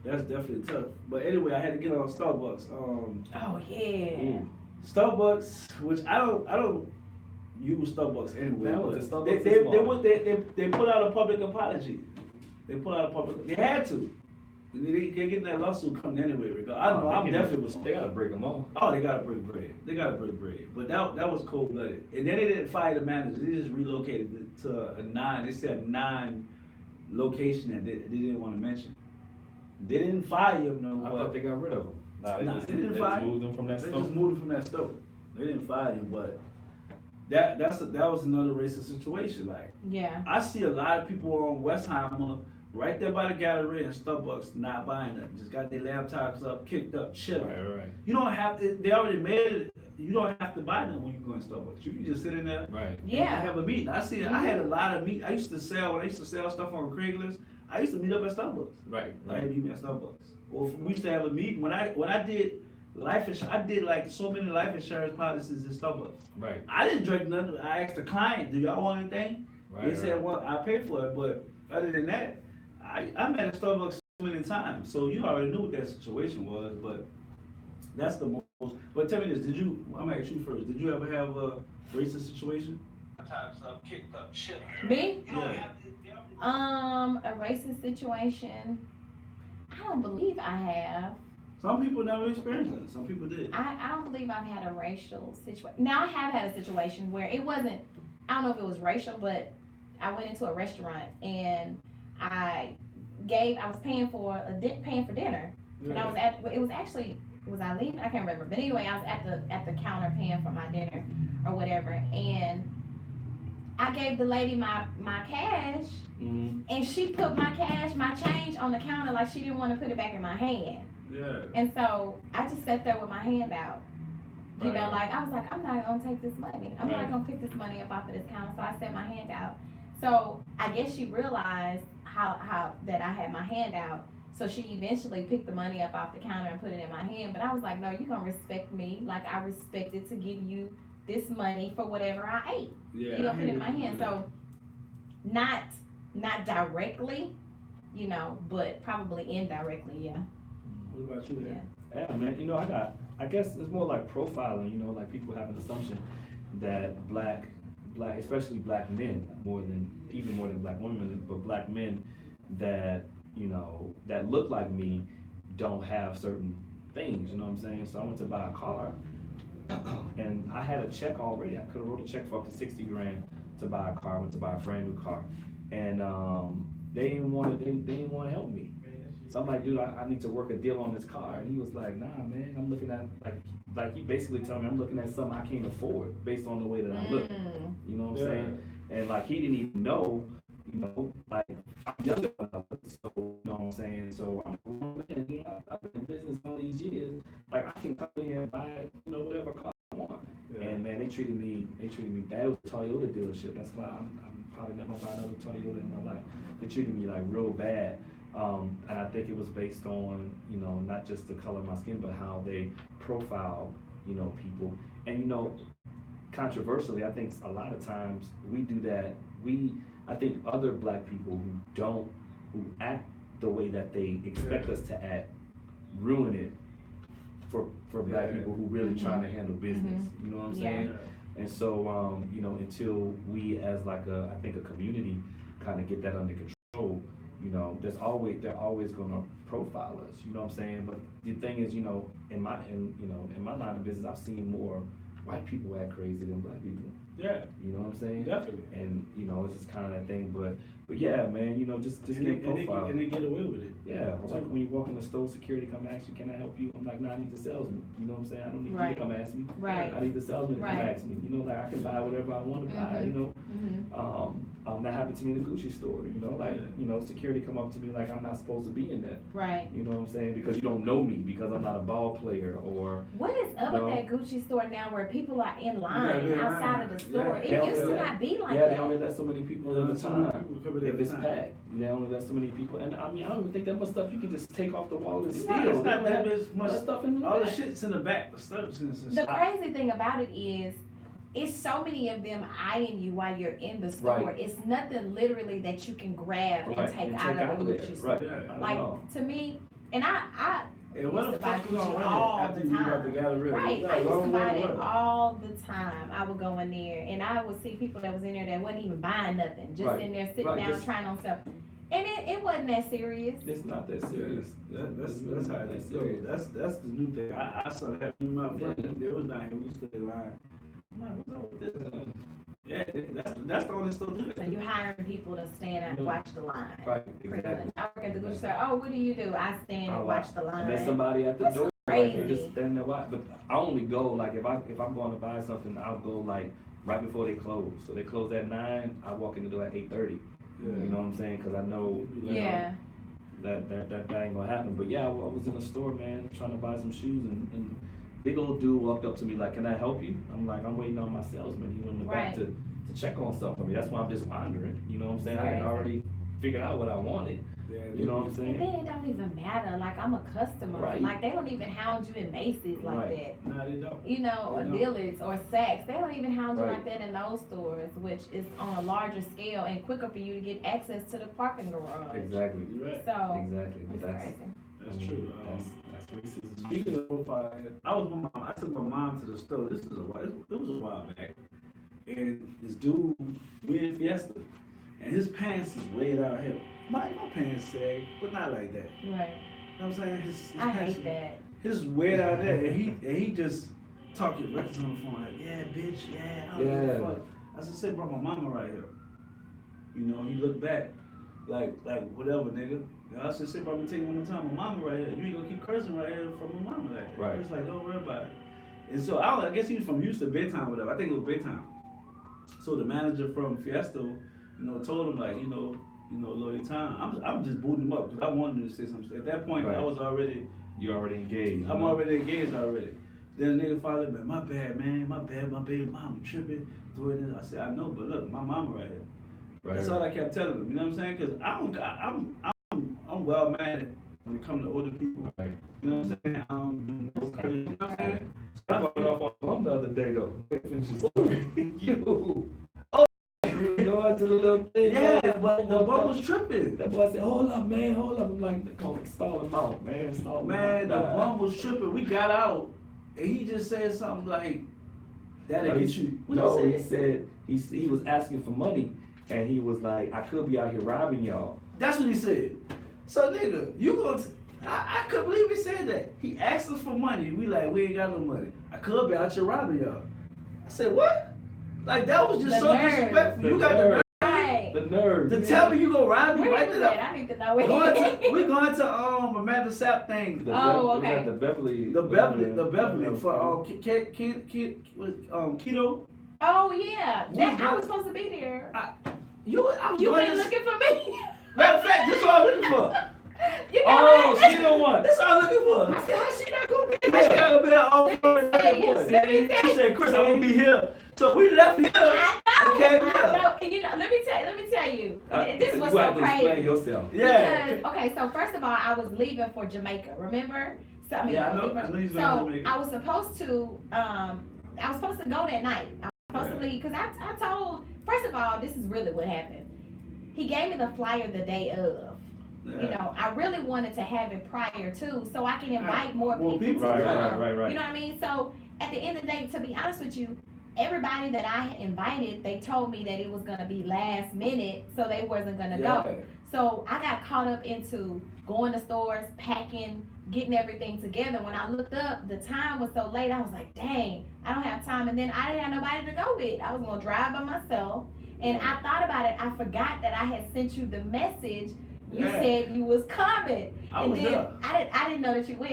definitely tough. But anyway, I had to get on Starbucks. Oh, yeah. Starbucks, which I don't use Starbucks anyway. Man, I went but to Starbucks they this morning. they put out a public apology. They put out a public. They had to. They getting that lawsuit coming anyway. I don't know. I'm definitely was. They gotta break them off. Oh, they gotta break bread. They gotta break bread. But that was cold blooded. And then they didn't fire the manager. They just relocated it to a 9. They said 9 location that they didn't want to mention. They didn't fire him no I more. thought they got rid of them. Nah, they didn't they fire just him. moved them from that They store. just moved him from that store. They didn't fire him, but that was another racist situation. Like Yeah. I see a lot of people on Westheimer right there by the gallery and Starbucks not buying nothing. Just got their laptops up, kicked up, chilling. Right. You don't have to. They already made it. You don't have to buy them when you go in Starbucks. You can just sit in there. Right. Yeah. And have a meeting. I see. I had a lot of meet. I used to sell stuff on Craigslist. I used to meet up at Starbucks. Right. I had to meet at Starbucks. Or we used to have a meeting when I did life insurance. I did like so many life insurance policies in Starbucks. Right. I didn't drink nothing. I asked the client, "Do y'all want anything?" Right. They said, "Well, I paid for it." But other than that, I met at Starbucks so many times. So you already knew what that situation was. But that's the most. But tell me this: I'm gonna ask you first. Did you ever have a racist situation? Times up, kicked up, shit. Me? Yeah. A racist situation. I don't believe I have. Some people never experienced it. Some people did. I don't believe I've had a racial situation. Now I have had a situation where it wasn't, I don't know if it was racial, but I went into a restaurant and I was paying for dinner. And it was actually, was I leaving? I can't remember. But anyway, I was at the counter paying for my dinner or whatever. And I gave the lady my cash Mm-hmm. and she put my change on the counter like she didn't want to put it back in my hand. Yeah. And so I just sat there with my hand out. You know, Right. like I was like, I'm not gonna take this money. I'm Right. not gonna pick this money up off of this counter. So I set my hand out. So I guess she realized how that I had my hand out. So she eventually picked the money up off the counter and put it in my hand. But I was like, no, you're gonna respect me like I respected to give you this money for whatever I ate. Yeah. You know, put it in my hand. So not directly, you know, but probably indirectly, yeah. What about you? Yeah. Yeah, man. You know, I guess it's more like profiling. You know, like people have an assumption that black, especially black men, even more than black women, but black men that that look like me don't have certain things. You know what I'm saying? So I went to buy a car, and I had a check already. I could have wrote a check for up to $60,000 to buy a car. I went to buy a brand new car, and they didn't want to help me. So I'm like, dude, I need to work a deal on this car. And he was like, nah, man, I'm looking at, like he basically told me I'm looking at something I can't afford based on the way that I look. You know what I'm saying? And like, he didn't even know, like, I'm younger than I look, so, you know what I'm saying? So I'm man, I've been in business all these years. Like, I can come in here and buy, whatever car I want. Yeah. And man, they treated me bad. It was a Toyota dealership. That's why I'm probably never gonna buy another Toyota in my life. They treated me like real bad. And I think it was based on, not just the color of my skin, but how they profile, people. And, controversially, I think a lot of times we do that. I think other black people who act the way that they expect us to act, ruin it for black people who really trying to handle business. You know what I'm saying? And so, until we as like I think a community kind of get that under control, they're always gonna profile us. You know what I'm saying? But the thing is, in my line of business, I've seen more white people act crazy than black people. Yeah, You know what I'm saying? definitely. And, you know, it's just kind of that thing, but yeah, man, you know, just And get they profile. and they get away with it. Yeah, like when you walk in the store, security come ask you, can I help you? I'm like, no, I need the salesman. You know what I'm saying? I don't need you Right. to come ask me. Right. I need the salesman to come Right. ask me. You know, like I can buy whatever I want to buy, Mhm. you know? Mhm. That happened to me in the Gucci store, you know, like, you know, security come up to me like I'm not supposed to be in there. Right. You know what I'm saying? Because you don't know me, because I'm not a ball player or, What is up No. with that Gucci store now where people are in Yeah, line they're in outside line. of the store? Yeah. It used to Yeah. not be like yeah, they that. only let so many people at a time. If it's packed, they only let so many people, and I mean, I don't even think that much stuff you can just take off the wall and It's steal. not, it's not They that have much stuff in the all the back. shit's in the back, the stuff's in The crazy thing about it is, it's so many of them eyeing you while you're in the store. Right. It's nothing literally that you can grab and Right, take and out take of the there. Gucci store. Right. Yeah. Like, know. to me, and I And what used the to buy fuck you gonna Gucci run all it after the you leave out time. the gallery? Right, You got I a used to long buy way to that run. all the time. I would go in there and I would see people that was in there that wasn't even buying nothing, just Right, in there sitting right, down just- trying on stuff. And it wasn't that serious. It's not that serious. That's how it is. That's the new thing. I saw that in my friend. They was down here. We stood in line. I'm like, what's up with this? Yeah, that's the only still do So that. you're hiring people to stand and watch the line. Right, Pretty exactly. much. I work at the Gucci store. Oh, what do you do? I stand and watch the And there's line. somebody at the That's door, like, they crazy. just standing there watching, but I only go, like, if I'm going to buy something, I'll go like right before they close. So they close at 9, I walk in the door at 8:30. You know what I'm saying? Cause I know, you know, Yeah. that ain't gonna happen. But yeah, I was in the store, man, trying to buy some shoes, and big old dude walked up to me like, "Can I help you?" I'm like, "I'm waiting on my salesman. He went in the back Right. to check on something for me." That's why I'm just wondering. You know what I'm saying? I had Right. already figured out what I wanted. You know what I'm And saying? then it don't even matter. Like, I'm a customer. Right. Like, they don't even hound you in Macy's like Right. that. No, they don't. You know, or They don't. Dillard's or Saks. They don't even hound you Right. like that in those stores, which is on a larger scale and quicker for you to get access to the parking garage. Exactly. You're right. So, Exactly. But it's that's crazy. That's true. That's racism. Speaking of profile, I was with my mom. I took my mom to the store. This is it was a while back, and this dude we in Fiesta, and his pants is way down here. My pants sag, but not like that. Right. You know what I'm saying? His I pants, hate that. his is way down there, and he just talking records on the phone like, yeah, bitch, yeah, I don't give a Yeah. fuck. I said, say, bro, my mama right here. You know, he looked back, like whatever, nigga. I said, say, bro, I'm gonna tell you one more time, my mama right here. You ain't gonna keep cursing right here from my mama like that. Right. It's like, don't worry about it. And so I guess he was from Houston, Baytime, whatever. I think it was Baytime. So the manager from Fiesta, you know, told him like, you know, Lloyd Time. I'm just booting him up because I wanted him to say something. At that point, Right. I was already, You already engaged. I'm already engaged already. Then the nigga followed me, my bad, man, my baby mama tripping. Doing this. I said, I know, but look, my mama right here. Right. That's all I kept telling him. You know what I'm saying? Because I'm well mannered when it comes to older people. Right. You know what I'm saying? I don't do no crazy. You know what I'm saying? I brought it off on him the other day though. Finish the story. You. Oh, you going to the little thing. Yeah, but the boy was tripping. That boy said, hold up, man, hold up. I'm like, go stall him out, man. Stall him Man, the out. bum was tripping. We got out, and he just said something like, "That'll No, get you." What No, he he said? said he was asking for money, and he was like, I could be out here robbing y'all. That's what he said. So nigga, you gonna? I couldn't believe he said that. He asked us for money. We like, we ain't got no money. I could be out here robbing y'all. I said, what? Like that was just The so nerve. disrespectful. You The got the nerve. nerve Right. The nerve. to tell me you gonna rob me Where right is there. that? I need to know where. We going to Amanda Sapp thing. Oh, It was okay. at the Beverly. The Beverly for keto. Oh, yeah. I was supposed to be there. I was You going been to- looking for me? Matter of fact, this is what I'm looking for. You Oh, know she don't want. That's all I'm looking for. I said, how's she not gonna be She there? gotta be there all She said, Chris, I'm gonna be here. So we left here. I Okay, know, yeah. I know. And you know, let me tell you. This was you so have to explain crazy. yourself. Yeah. Because, okay, so first of all, I was leaving for Jamaica, remember? So, I mean, Yeah, I know you was going to So Jamaica. I was supposed to go that night. I was supposed to leave, because I told, first of all, this is really what happened. He gave me the flyer the day of. You know, I really wanted to have it prior to, so I can invite more More people people. to Right, come. right. You know what I mean? So at the end of the day, to be honest with you, everybody that I invited, they told me that it was gonna be last minute, so they wasn't gonna go. So I got caught up into going to stores, packing, getting everything together. When I looked up, the time was so late. I was like, dang, I don't have time. And then I didn't have nobody to go with. I was gonna drive by myself. And I thought about it. I forgot that I had sent you the message. You Yeah. said you was coming. I And was then there. I didn't know that you went.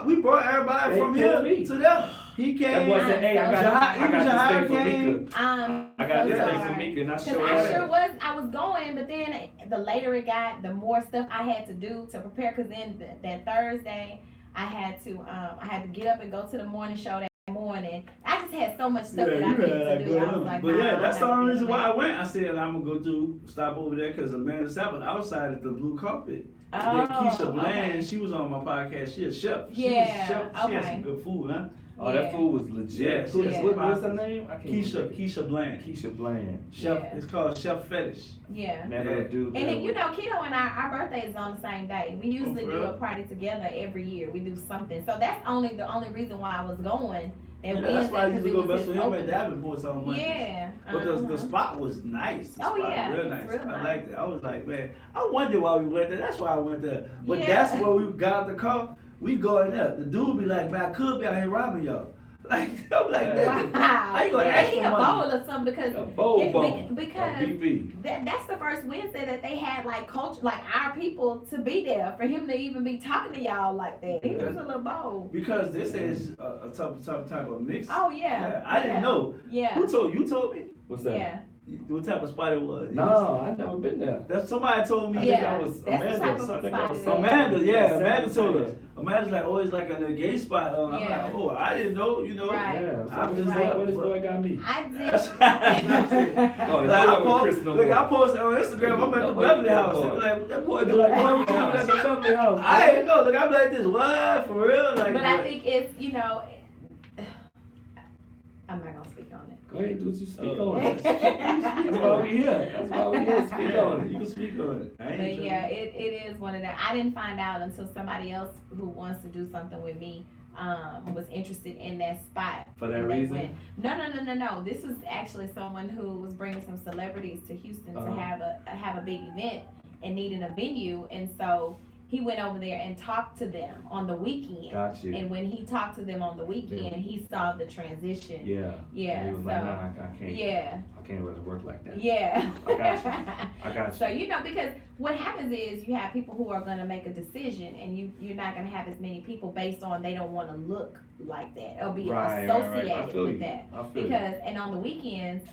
We brought everybody They from told here me. to there. He That came. boy said, hey, I got Jahai this thing for came. Mika. So I got this thing sorry. for Mika, and I Cause showed I sure her. was, I was going, but then the later it got, the more stuff I had to do to prepare. Cause then that Thursday, I had to get up and go to the morning show that morning. I just had so much stuff that I needed to do. I was like, But nah, yeah, I that's the don't have only to reason do why that. I went. I said I'm gonna stop over there because Amanda Sabbath outside at the blue carpet. Oh, That Keisha Bland, okay. she was on my podcast. She a chef. Yeah, She had okay. some good food, huh? Oh, that food was legit. Yeah, Who- yeah. What's her name? I can't remember. Keisha Bland. Keisha Bland. Chef. Yeah. It's called Chef Fetish. Yeah. Never Yeah. do And that. then, you know, Keto and our birthday is on the same day. We usually for do real? a party together every year. We do something. So that's the only reason why I was going. And Yeah, that's why I used to go it best was with his him at opening. Davenport so much. Yeah. But the uh-huh. spot was nice. The Oh, spot was yeah, real it's nice. real I nice. liked it. I was like, man, I wonder why we went there. That's why I went there. But Yeah. that's where we got out the car. We go in there. The dude be like, man, I could be out here robbing y'all. Like, I'm like, man, Wow. how you gonna They ask need for a money? bowl or something because A bowl it- bone. because A BB. that's the first Wednesday that they had like culture, like our people to be there. For him to even be talking to y'all like that, he was a little bold. Because this is a tough type of mix. Oh yeah. I didn't know. Yeah. Who told you? You told me? What's that? Yeah. What type of spot it was? No, I never been there. That somebody told me. I think Yeah, that was that's the Amanda. type of Something spot was it is. Amanda, yeah, Amanda told us. us. Amanda's like, oh, it's like a gay spot. I'm Yeah. like, oh, I didn't know, you know. Right. Yeah, I'm what just this like, boy- what this boy got me? I That's did. Oh, Like, I it's post, Chris no look, more. I posted on Instagram. I'm at the Beverly House. Like, that boy, Like, like, what you at the Beverly House? I didn't know. Look, I'm like this. What for real? Like, But I think it's, you know, I'm not gonna speak on it. Go ahead, do what you speak Oh. on it. That's why we here. That's why we here. Speak on it. You can speak on it. I ain't But tripping. yeah, it is one of them. I didn't find out until somebody else who wants to do something with me, was interested in that spot. For that And they reason? went- No. This was actually someone who was bringing some celebrities to Houston to Uh-huh. have a big event and needing a venue. And so he went over there and talked to them on the weekend. Got you. And when he talked to them on the weekend, he saw the transition. Yeah. Yeah, He was so, like, nah, I can't. yeah, I can't really work like that. yeah. I got you. I got you. So, you know, because what happens is you have people who are gonna make a decision and you're not gonna have as many people based on they don't wanna look like that or be Right. I associated feel with you. that. I feel you. Because, and on the weekends,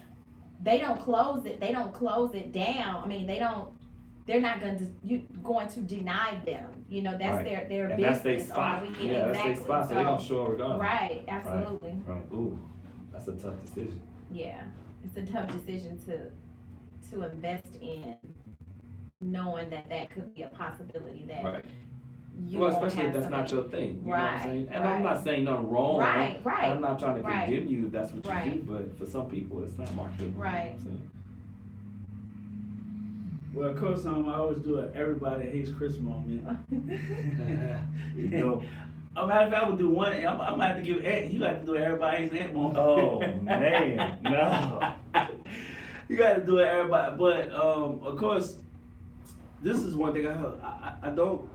they don't close it down. I mean, they're not going to deny them. You know, that's Right. their And that's their business spot. on the weekend. Yeah, that's their Exactly. spot, so they don't So, show regardless. right, absolutely. Right. Ooh, that's a tough decision. Yeah, it's a tough decision to invest in, knowing that could be a possibility that Right. you Well, won't especially have if that's not somebody- your thing. You know what I'm Right, saying? And right. I'm not saying nothing wrong. Right, right, I'm not trying to right. condemn you if that's what you Right. do, but for some people, it's not marketable. Right. Well, of course, I always do it. Everybody hates Chris moment. You know, a matter of fact, I would do one. I might have to give Ant. You got to do everybody hates Ant moment. Oh, man, no. You got to do it, everybody. But of course, this is one thing I don't.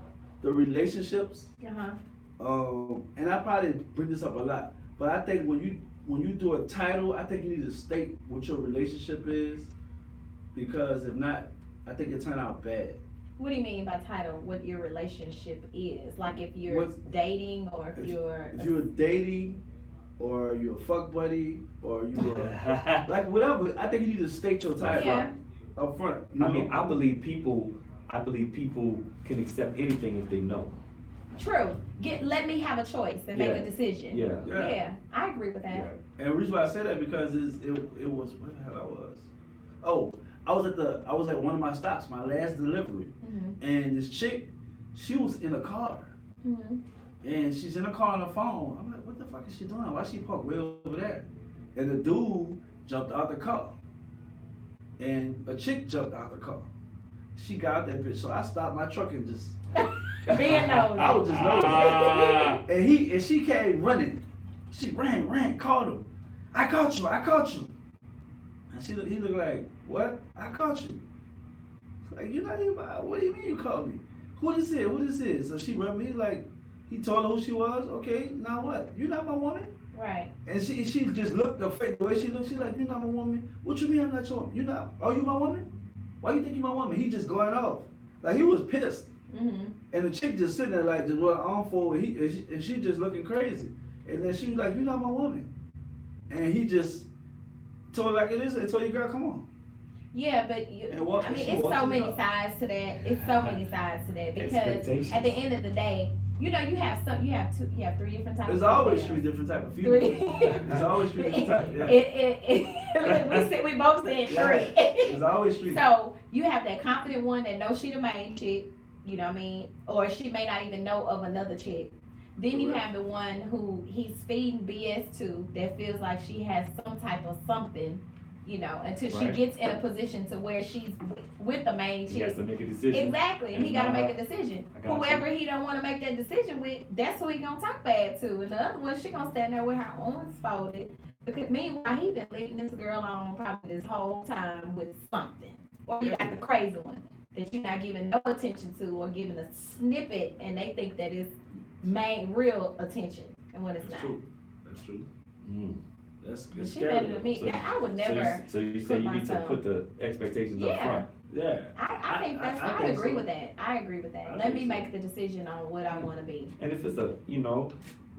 The relationships. Uh-huh. And I probably bring this up a lot, but I think when you do a title, I think you need to state what your relationship is, because if not, I think it turn out bad. What do you mean by title? What your relationship is? Like if you're What- dating or if you're. If you're dating, or you're a fuck buddy, or you're like whatever, I think you need to state your title Yeah. up front. You I know? mean, I believe people can accept anything if they know. True. Let me have a choice and make Yeah. a decision. Yeah. Yeah. Yeah, I agree with that. And the reason why I say that because it was where the hell I was. Oh, I was at one of my stops, my last delivery, Mm-hmm. and this chick, she was in a car, Mm-hmm. and she's in a car on the phone. I'm like, what the fuck is she doing? Why she parked way over there? And the dude jumped out the car, and a chick jumped out the car. She got out that bitch, so I stopped my truck and just. Being nosy. I was just nosy. And she came running. She ran, called him. I caught you. And he looked like, what? I caught you. Like, you're not even, what do you mean you called me? Who this is? So she run me like, He told her who she was. Okay, now what? You're not my woman. Right. And she just looked the way she looked. She's like, you're not my woman. What you mean I'm not your woman? You're not. Are you my woman? Why you think you're my woman? He just going off. Like he was pissed. Mm-hmm. And the chick just sitting there like just with her arm forward. And she just looking crazy. And then she was like, you're not my woman. And he just told her like it is. And told you, girl, come on. Yeah, but I mean, it's so many sides to that. It's so many sides to that because at the end of the day, you know, you have 3 different types. There's of always females. 3 different types of females. Three. There's always 3 different types. Yeah. We both said 3. There's always 3. So you have that confident one that knows she the main chick, you know what I mean? Or she may not even know of another chick. Then you have the one who he's feeding BS to that feels like she has some type of something, you know, until she Right. gets in a position to where she's with the main He has chick. to make a decision. Exactly, and he gotta make a decision. I got you. Whoever he don't wanna make that decision with, that's who he gonna talk bad to. And the other one, she gonna stand there with her arms folded. Because meanwhile, he been leading this girl on probably this whole time with something. Or you got the crazy one that you're not giving no attention to or giving a snippet and they think that it's main real attention and when it's That's not. true. That's true. Mm. That's She better than scary. me. So- I would never. So you put say you need to myself- put the expectations up Yeah. front. Yeah. I think that's, I I think agree so. with that. I agree with that. I Let think me so. make the decision on what I wanna be. And if it's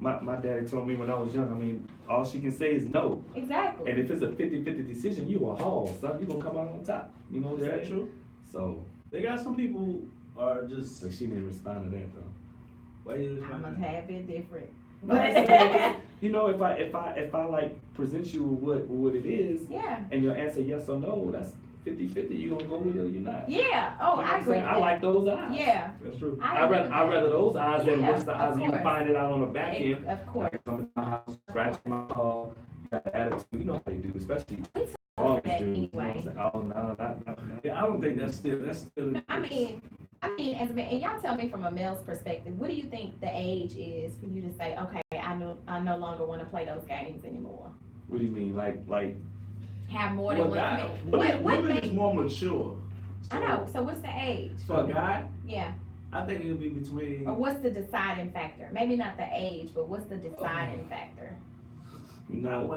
my daddy told me when I was young, I mean, all she can say is no. Exactly. And if it's a 50-50 decision, you a haul, son. You gonna come out on top. You know what I'm Yeah, saying? true. So, They got some people who are just. so she didn't respond to that though. Why you I'm a tad bit different. No, But, You know, if I like present you with what it is, yeah, and your answer yes or no, that's 50-50. You gonna go with it or you not? yeah, oh, You know what I I'm agree with saying? I that. like those eyes. Yeah, That's true. I agree with I'd that. rather those eyes than Yeah, what's the of eyes you course. find it out on the back end. Of course. Like, come to my house, scratch my car, got attitude. You know how they do, especially We all talk these that dudes. You know what I'm anyway. saying? Oh, no, not. Yeah, I don't think that's still. I mean, as a man, and y'all tell me from a male's perspective, what do you think the age is for you to say, okay, I no longer want to play those games anymore? What do you mean? Like, Have more than Well, one guy, man. women What is makes, more mature. I know, so what's the age? For a guy, Yeah, I think it'll be between. or what's the deciding factor? Maybe not the age, but what's the deciding factor? you know,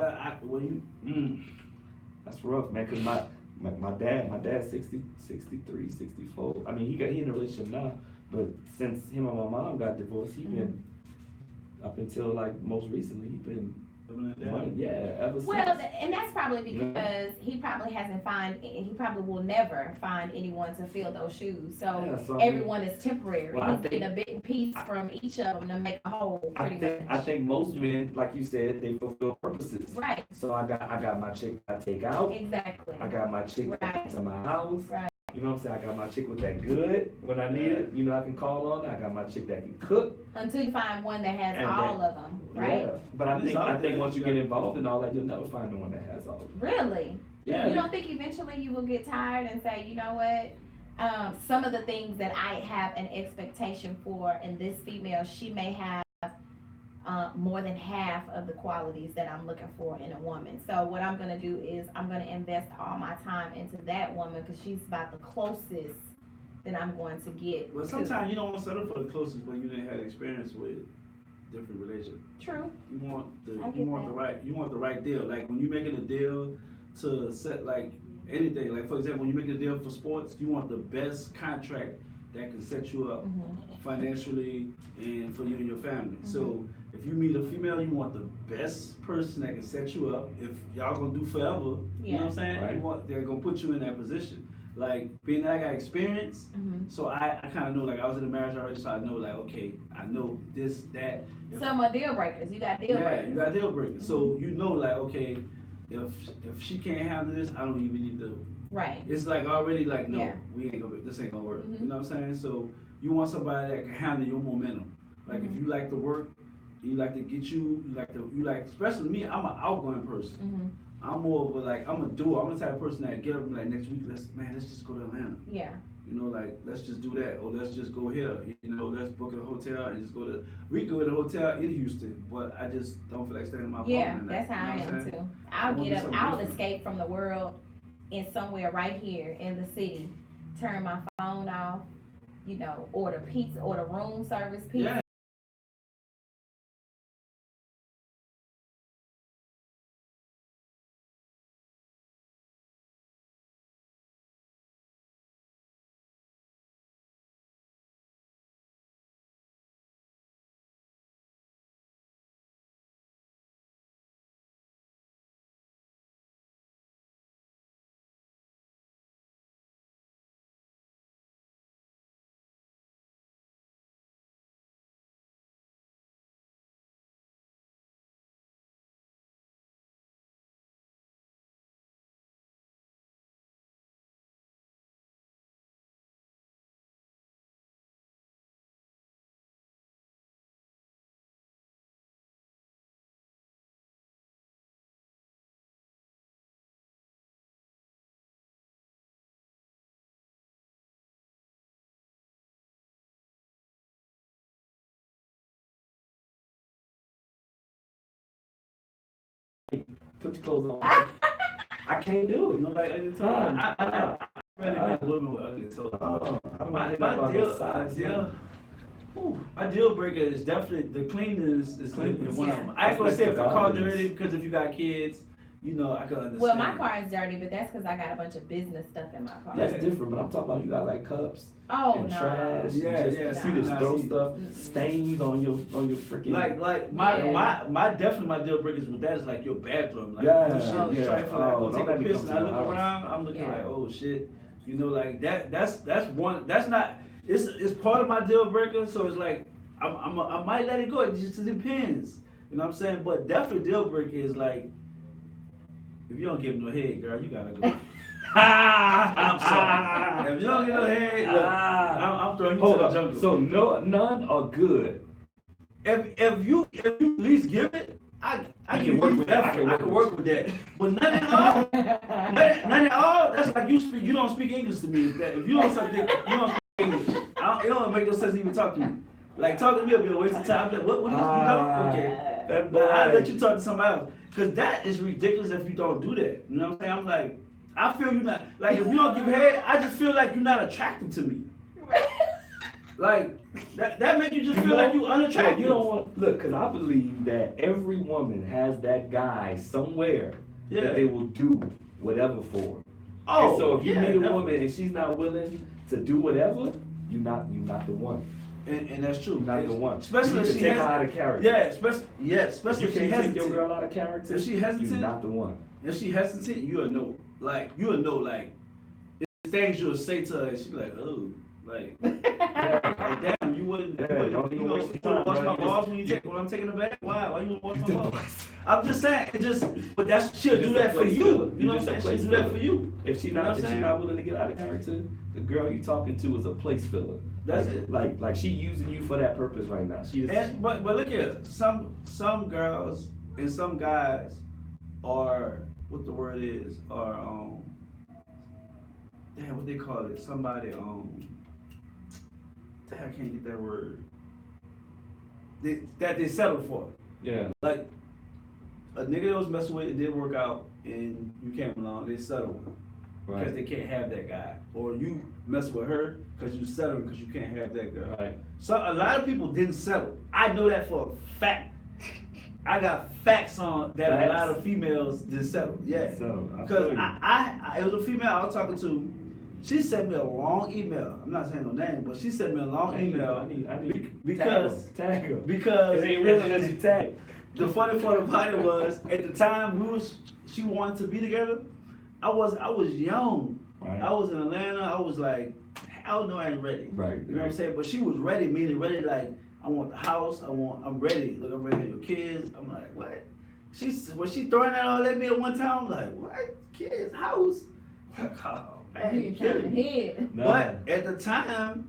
that's rough, man. Cause my dad's 63, 64. I mean, he in a relationship now, but since him and my mom got divorced, he been up until like most recently, he been ever since. Well, and that's probably because he probably will never find anyone to fill those shoes. So Yeah, so I mean, everyone is temporary. Well, I He's think- getting a bit piece from each of them to make a whole, pretty much. I think most men, like you said, they fulfill purposes. Right, So I got my chick I take out. exactly. I got my chick that comes to my house. Right. You know what I'm saying? I got my chick with that good when I need it. You know, I can call on. I got my chick that can cook. Until you find one that has And all of them, right? Yeah. But I think once you get involved in all that, you'll never find the one that has all of them. Really? Yeah. You don't think eventually you will get tired and say, you know what? Some of the things that I have an expectation for in this female, she may have more than half of the qualities that I'm looking for in a woman. So what I'm gonna do is I'm gonna invest all my time into that woman because she's about the closest that I'm going to get. Well, to- sometimes you don't want to settle for the closest when you didn't have experience with different relationships. True. You want I get you want the right deal. Like when you're making a deal to set like anything. Like for example, when you make a deal for sports, you want the best contract that can set you up Mhm. financially and for you and your family. So if you meet a female, you want the best person that can set you up. If y'all gonna do forever, you know what I'm saying? Right. They're gonna put you in that position. Like being that I got experience, Mhm. so I kind of know, like I was in a marriage already, so I know like, okay, I know this, that. If- Some are deal breakers. You got deal yeah, breakers. you got deal breakers. So you know like, okay, if she can't handle this, I don't even need to. Right. It's like already like, no, Yeah. we ain't gonna, this ain't gonna work. Mhm. You know what I'm saying? So you want somebody that can handle your momentum. Like if you like to work, you like to get you like, especially me, I'm an outgoing person. Mhm. I'm more of a like, I'm a doer. I'm the type of person that get up and be like next week, let's just go to Atlanta. Yeah. You know, like, let's just do that, or let's just go here, you know, let's book a hotel and just go to, we go to the hotel in Houston, but I just don't feel like staying in my apartment. Yeah, at night, that's how I you know what I'm am saying? too. I'll wanna get do up, something I'll different. escape from the world in somewhere right here in the city, turn my phone off, you know, order pizza, order room service pizza, Yeah, Put your clothes on. I can't do You it. know, like ugly toes. I really like women with ugly toes. I don't My know deal, size. my deal breaker is definitely the cleanliness is definitely one of them. Yeah. I ain't gonna say if the car Godliness. dirty because if you got kids, you know, I can understand. Well, my car is dirty, but that's because I got a bunch of business stuff in my car. That's different, but I'm talking about you got like cups Oh, and no. trash. Yeah, and yeah, just, you just nah, throw see. stuff, stains on your freaking. Like Yeah. my definitely my deal breakers with that is like your bathroom. Like Yeah, this shit is yeah. trifling. Like Oh, go take don't a let me piss come and I to look my house. around, I'm looking Yeah. like, oh shit. You know, like that's one that's not it's part of my deal breaker, so it's like I might let it go. It just depends. You know what I'm saying? But definitely deal breaker is like if you don't give no head, girl, you gotta go. I'm sorry. If you don't get no head, look, I'm throwing you Hold to the up. jungle. So none are good. If you at least give it, I You can can work work with with that. that. I can work with that. But none at all, none at all. That's like you don't speak English to me. If you don't speak English, it don't make no sense to even talk to me. Like talking to me will be a waste of time. Like, what is you know? Okay, That but I'll boy. let you talk to somebody else. Cause that is ridiculous if you don't do that. You know what I'm saying? I'm like, I feel you not like if you don't give head, I just feel like you're not attractive to me. Like that make you just feel like you unattractive. You don't want look, cause I believe that every woman has that guy somewhere Yeah. that they will do whatever for. Oh, And so if you yeah, meet a definitely. woman and she's not willing to do whatever, you're not the one. And that's true. You're not the one. Especially you if can she take has, her out of character. yeah, especially If you if she can't take hesitant. your girl out of character, If she hesitant, you're not the one. If she hesitant, you'll know. Like you'll know. Like it's things you'll say to her, and she be like, oh, like, like damn, you wouldn't. Yeah, don't even waste your time, wash my bro. balls when I'm taking the bath. Why you wash my balls? I'm just saying, but she'll do that for you. You know what I'm saying? She'll do that for you. If she's You know what not, I'm if she's saying? not willing to get out of character, the girl you talking to is a place filler. That's it. Like she using you for that purpose right now. She is. And but look here, some girls and some guys are what the word is are damn what they call it somebody damn I can't get that word that they settle for, Yeah. like a nigga that was messing with it didn't work out and you came along, they settle because Right. they can't have that guy, or you mess with her because you settle because you can't have that girl. Right. So a lot of people didn't settle. I know that for a fact. I got facts on that a lot of females didn't settle. Yeah. So, I feel Because you. I it was a female I was talking to. She sent me a long email. I'm not saying no name, but she sent me a long email. I need because tag her. because It ain't real unless you tag. the funny part about it was at the time she wanted to be together. I was young. Right. I was in Atlanta. I was like, hell no, I ain't ready. Right. You know what I'm saying? But she was ready, meaning ready like, I want the house, I'm ready. Look, I'm ready to have your kids. I'm like, what? When she throwing that all at me at one time, I'm like, what? Kids, house? Like, oh, man, you kidding me. Head. No. But at the time,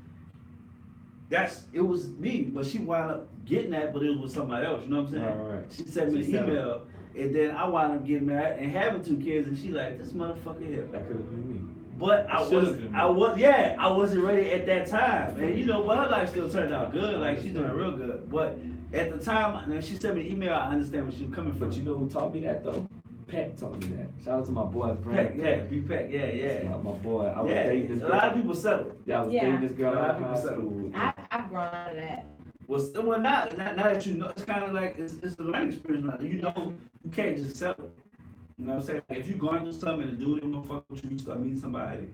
it was me, but she wound up getting that, but it was with somebody else, you know what I'm saying? Right. She sent me She an said it. email, and then I wound up getting married and having 2 kids, and she like, this motherfucker here. That could have been me. But I Should've been. wasn't ready at that time. And you know, but her life still turned out good, like she's doing real good. But at the time, when she sent me an email, I understand where she was coming from. But you know who taught me that though? Peck taught me that. Shout out to my boy Peck, Brandon. yeah, B-Peck, yeah. My boy. I was Yeah, dating this a girl. lot of people settle. Yeah, I was Yeah. dating this girl A lot of in people high settle. school. I've grown out of that. Well, now that you know, it's kind of like, it's a learning experience now. You know, you can't just settle. You know what I'm saying? Like, if you're going through something and the dude don't fuck with you, you start meeting somebody,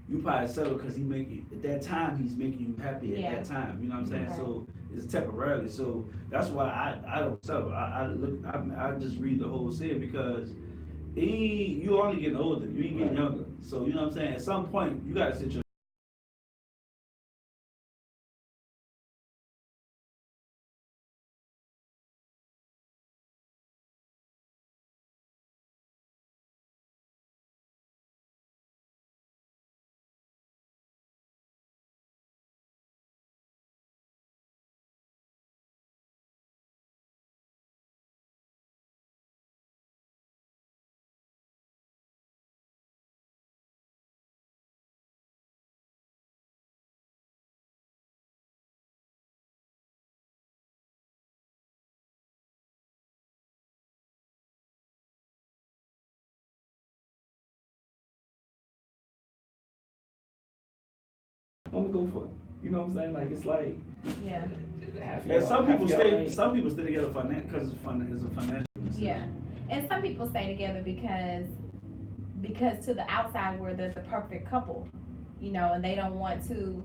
you probably settle because at that time, he's making you happy at Yeah. that time. You know what I'm saying? Right. So it's temporarily. So that's why I don't settle. I just read the whole scene because you only getting older. You ain't getting younger. So you know what I'm saying? At some point, you gotta sit your gonna go for it. You know what I'm saying? Like, it's like, Yeah, And some people stay together because it's a financial. yeah. And some people stay together because to the outside world, they're the perfect couple, you know, and they don't want to,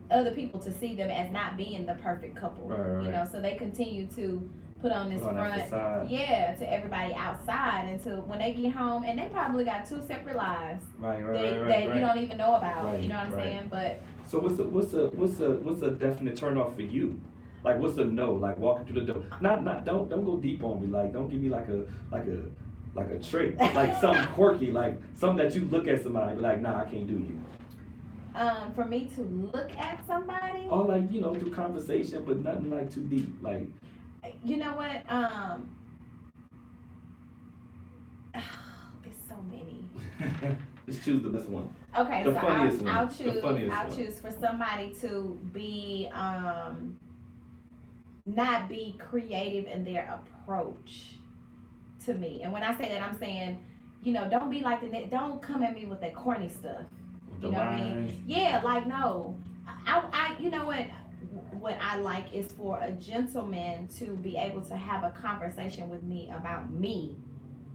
other people to see them as not being the perfect couple, Right. you know, so they continue to put on this Put on that front, facade. yeah, to everybody outside until when they get home, and they probably got 2 separate lives that you don't even know about, Right, you know what I'm right. saying, but. So what's a definite turn off for you? Like, what's a no? Like, walking through the door. Don't go deep on me. Like, don't give me like a trait, like something quirky, like something that you look at somebody and be like, nah, I can't do you. For me to look at somebody, Or like, you know, through conversation, but nothing like too deep. Like, you know what, there's so many. just choose the best one. Okay, The so funniest one. I'll The funniest I'll one. choose for somebody to be, not be creative in their approach to me. And when I say that, I'm saying, you know, don't be like don't come at me with that corny stuff. The You know what I mean? lines. Yeah, like, no. You know what I like is for a gentleman to be able to have a conversation with me about me.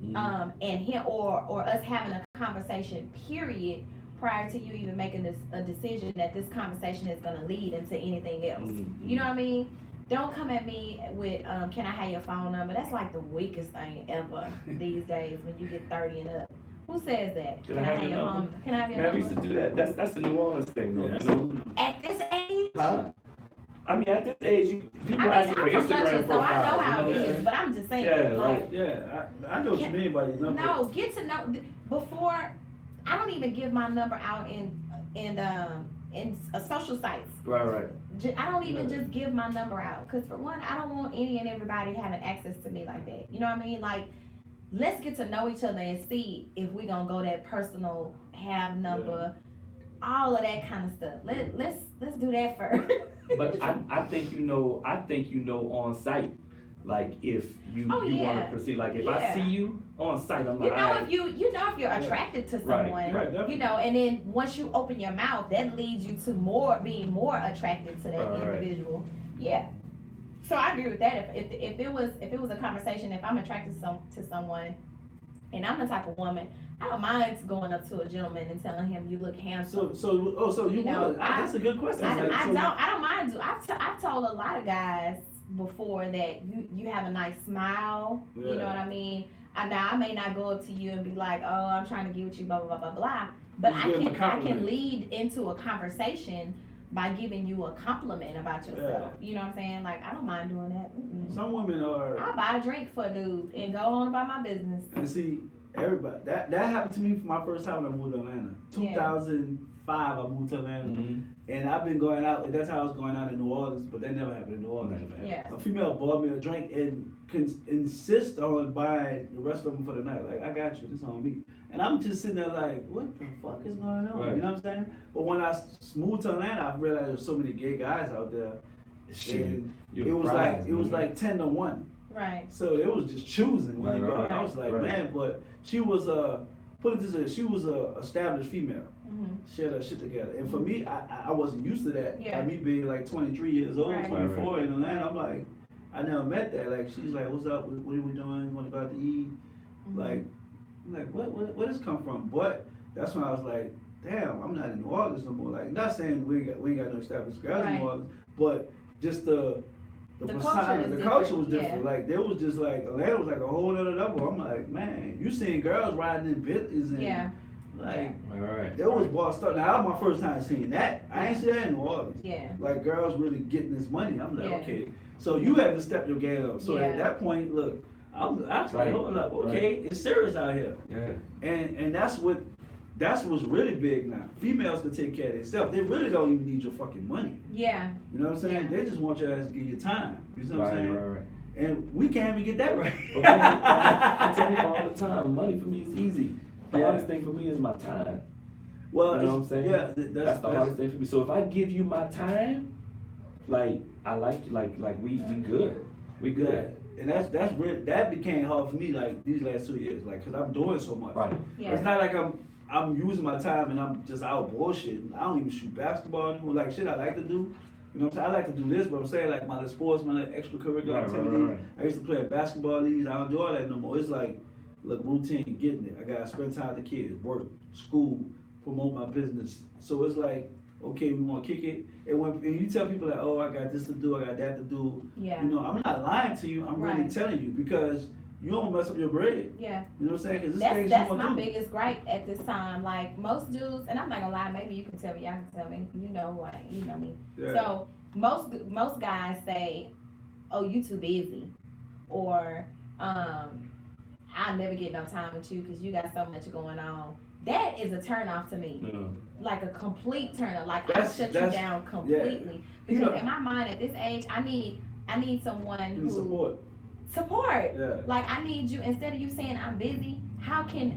Mhm. And him or us having a conversation, period, prior to you even making a decision that this conversation is gonna lead into anything else. Mhm. You know what I mean? Don't come at me with, can I have your phone number? That's like the weakest thing ever these days when you get 30 and up. Who says that? Can I have your number? Can I have your Man, we used number? to do that. That's the New Orleans thing, though. You know? At this age? Huh? I mean, at this age, people ask I'm for from Instagram Flushing, so I know profiles. how You it know? is, but I'm just saying, Yeah, like, Yeah, I know what you mean by these numbers. no, get to know, before, I don't even give my number out in social sites. Right. I don't even just give my number out, because for one, I don't want any and everybody having access to me like that. You know what I mean? Like, let's get to know each other and see if we gonna go that personal have number, all of that kind of stuff. Let's do that first. But I think you know on site, like if you Oh, you want yeah. to proceed, like if Yeah. I see you on site, I'm You like, know, alright. you know if you're attracted to Right, someone, right, definitely. you know, and then once you open your mouth, that leads you to being more attracted to that Right. individual. Yeah. So I agree with that. If it was a conversation, if I'm attracted to someone, and I'm the type of woman, I don't mind going up to a gentleman and telling him you look handsome. So you You know, would. That's a good question. I So- don't mind. I've told a lot of guys before that you have a nice smile. You know Yeah. what I mean? Now I may not go up to you and be like, oh, I'm trying to get with you, blah blah blah blah blah. But You give 'em a I compliment. can lead into a conversation by giving you a compliment about yourself. You know what I'm saying? Like, I don't mind doing that. Some women are. I'll buy a drink for a dude and go on about my business. And see, everybody, that happened to me for my first time when I moved to Atlanta. Yeah. 2005, I moved to Atlanta. Mhm. And I've been going out, that's how I was going out in New Orleans, but that never happened in New Orleans. Yeah. A female bought me a drink and insist on buying the rest of them for the night. Like, I got you, this on me. And I'm just sitting there like, what the fuck is going on? Right. You know what I'm saying? But when I moved to Atlanta, I realized there's so many gay guys out there. Shit. And You're it was surprised, man. like 10-1. Right. So it was just choosing when you go. Right, I was like, right. man, but she was put it this way, she was a established female. hmm She had her shit together. And for me, I wasn't used to that. Yeah. Like me being like 23 years old, Right. 24 in Atlanta, I'm like, I never met that. Like she's like, what's up? What are we doing? Want to go out to eat? Like, I'm like, where does this come from? But that's when I was like, damn, I'm not in New Orleans no more. Like, not saying we ain't got no established girls in Right. New Orleans, but just the The persona, culture is the culture was different, different. yeah. Like there was just like Atlanta was like a whole other level. I'm like, man, you seen girls riding in Bentleys and Yeah. like Alright. there was boss stuff. Now that was my first time seeing that. I ain't seen that in New Orleans. Yeah. Like girls really getting this money. I'm like, Yeah. okay. So you have to step your game up. So at Yeah. that point, look, I was like, Right. hold up, okay, it's serious out here. Yeah. And that's what's really big now. Females can take care of themselves. They really don't even need your fucking money. Yeah. You know what I'm saying? Yeah. They just want your ass to give you time. You know what I'm Right, saying? right. And we can't even get that right. But I tell you all the time, money for me is easy. The Yeah. hardest thing for me is my time. Well, You know what I'm it's- saying? Yeah, That's the hardest thing for me. So if I give you my time, like I like you, like we good. We good. good. And that became hard for me like these last 2 years, like, cause I'm doing so much. Right. Yeah. It's not like I'm using my time and I'm just out bullshitting. I don't even shoot basketball anymore. Like shit I like to do. You know what I'm saying? I like to do this, but I'm saying like my little sports, my little extracurricular Right, activity. right. I used to play basketball leagues. I don't do all that no more. It's like, look, routine, getting it. I gotta spend time with the kids, work, school, promote my business. So it's like, okay, we wanna kick it. And when you tell people that, oh, I got this to do, I got that to do, Yeah, you know, I'm not lying to you. I'm really Right. telling you because you don't mess up your bread. yeah. You know what I'm saying? 'Cause this That's thing's that's you my wanna do. biggest gripe at this time. Like most dudes, and I'm not gonna lie, maybe you can tell me, y'all can tell me. You know what? You know me. Yeah. So most guys say, "Oh, you too busy," or "I'll never get no time with you because you got so much going on." That is a turn off to me. Yeah. Like a complete turn off. Like I That's- shut you that's- down completely. Because Yeah. in my mind, at this age, I need someone You who need support. support. Yeah. Like I need you, instead of you saying I'm busy, how can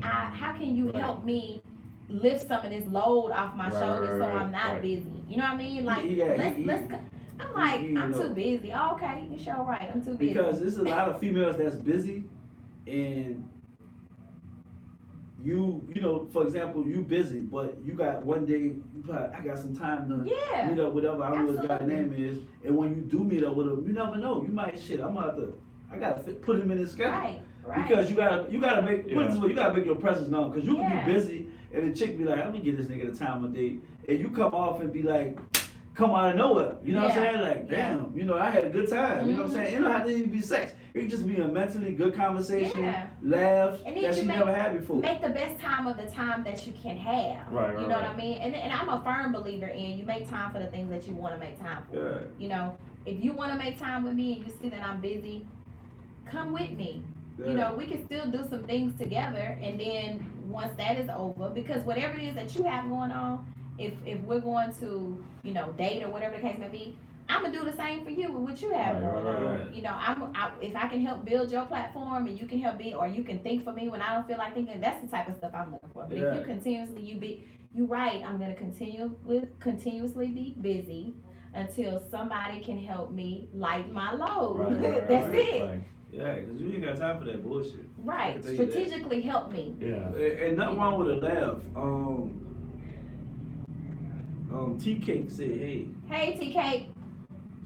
you Right. help me lift some of this load off my Right, shoulders so right, I'm not right. busy? You know what I mean? Like Yeah, let's I'm like, you I'm know. too busy. Oh, okay, you sure right, I'm too busy. Because there's a lot of females that's busy and you know, for example, you busy, but you got one day, you probably, I got some time to Yeah. meet up, whatever, I don't know what the guy's Absolutely. name is, and when you do meet up with him, you never know, you might, shit, I gotta put him in his schedule. Right, right. Because you gotta make, put it this way, you gotta make your presence known, cause you can Yeah. be busy, and the chick be like, let me get this nigga the time of day, and you come off and be like, come out of nowhere, you know what I'm Yeah. saying, like, Yeah. damn, you know, I had a good time, you know what I'm Mhm. saying, it don't have to even be sex, it can just be a mentally good conversation, Yeah. laughs, And then that you she make- never had before. Make the best time of the time that you can have. Right, You right, know what right. I mean? And I'm a firm believer in you make time for the things that you want to make time for. Yeah. You know, if you want to make time with me and you see that I'm busy, come with me. Yeah. You know, we can still do some things together, and then once that is over, because whatever it is that you have going on, if we're going to, you know, date or whatever the case may be, I'm gonna do the same for you with what you have Right, going right, on. right. You know, if I can help build your platform and you can help me, or you can think for me when I don't feel like thinking, that's the type of stuff I'm looking for. But Yeah. if you continuously, you right, I'm gonna continuously be busy until somebody can help me lighten my load. Right, right, That's right. it. Like, Yeah, cause you ain't got time for that bullshit. I Right, can tell you that. strategically help me. yeah. And nothing wrong with a laugh. T-Cake said, hey, Hey, TK,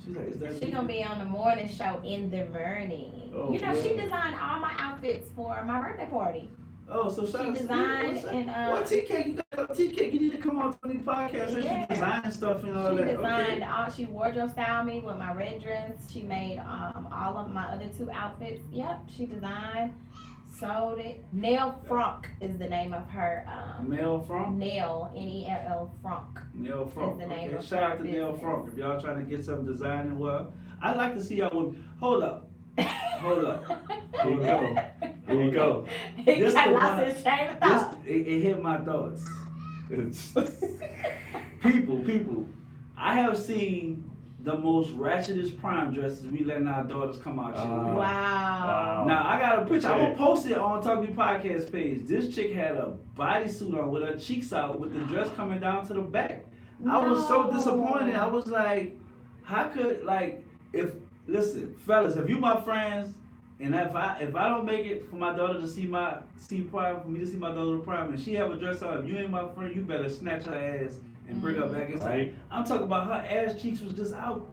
she's like, is that she you? gonna be on the morning show in the morning. Oh, You know, she yeah. designed all my outfits for my birthday party. Oh, so shout She out to designed what's that? and, Well, T-Cake, you need to come on to the podcast and Yeah. she design stuff and all She that. designed Okay. she wardrobe styled me with my red dress. She made all of my other two outfits. Yep, she designed, sold it. Nell Frank is the name of her. Mel Frunk? Nell, Nell Frank. Neil Frunk. the name Okay, of shout out her to Neil business. Frunk. If y'all trying to get some designing, well, I'd like to see y'all with, hold up. Hold up. Here you go. Here you go. He This got the lost one- his train of This, thought. it hit my thoughts. It's, People, I have seen the most ratchetest prom dresses we letting our daughters come out shit with. Wow. Now I got a picture. I'm Okay. gonna post it on Talk Me Podcast page. This chick had a bodysuit on with her cheeks out, with the dress coming down to the back. I was so No. disappointed. I was like, how could listen, fellas, if you my friends, and if I don't make it for my daughter to see prom, for me to see my daughter to prom, and she have a dress on, if you ain't my friend, you better snatch her ass and bring her back inside. Right. I'm talking about her ass cheeks was just out.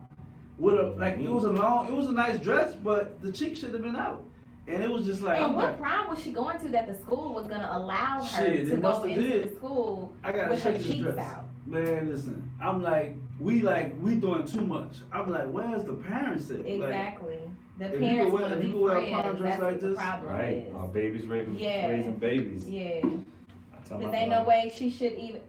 With it was a nice dress, but the cheek should have been out. And it was just like, And I'm what like, prom was she going to that the school was gonna allow her Shit, to they go must have into did. the school I gotta with her check this cheeks dress. out? Man, listen, I'm like, we doing too much. I'm like, where's the parents at? Like, Exactly. The if you parents could wear- want to if be you could wear a friends. prom dress That's like what the this, problem right. is. Our babies raising, Yeah. raising babies. Yeah. I tell Cause my ain't no daughter, way she should even.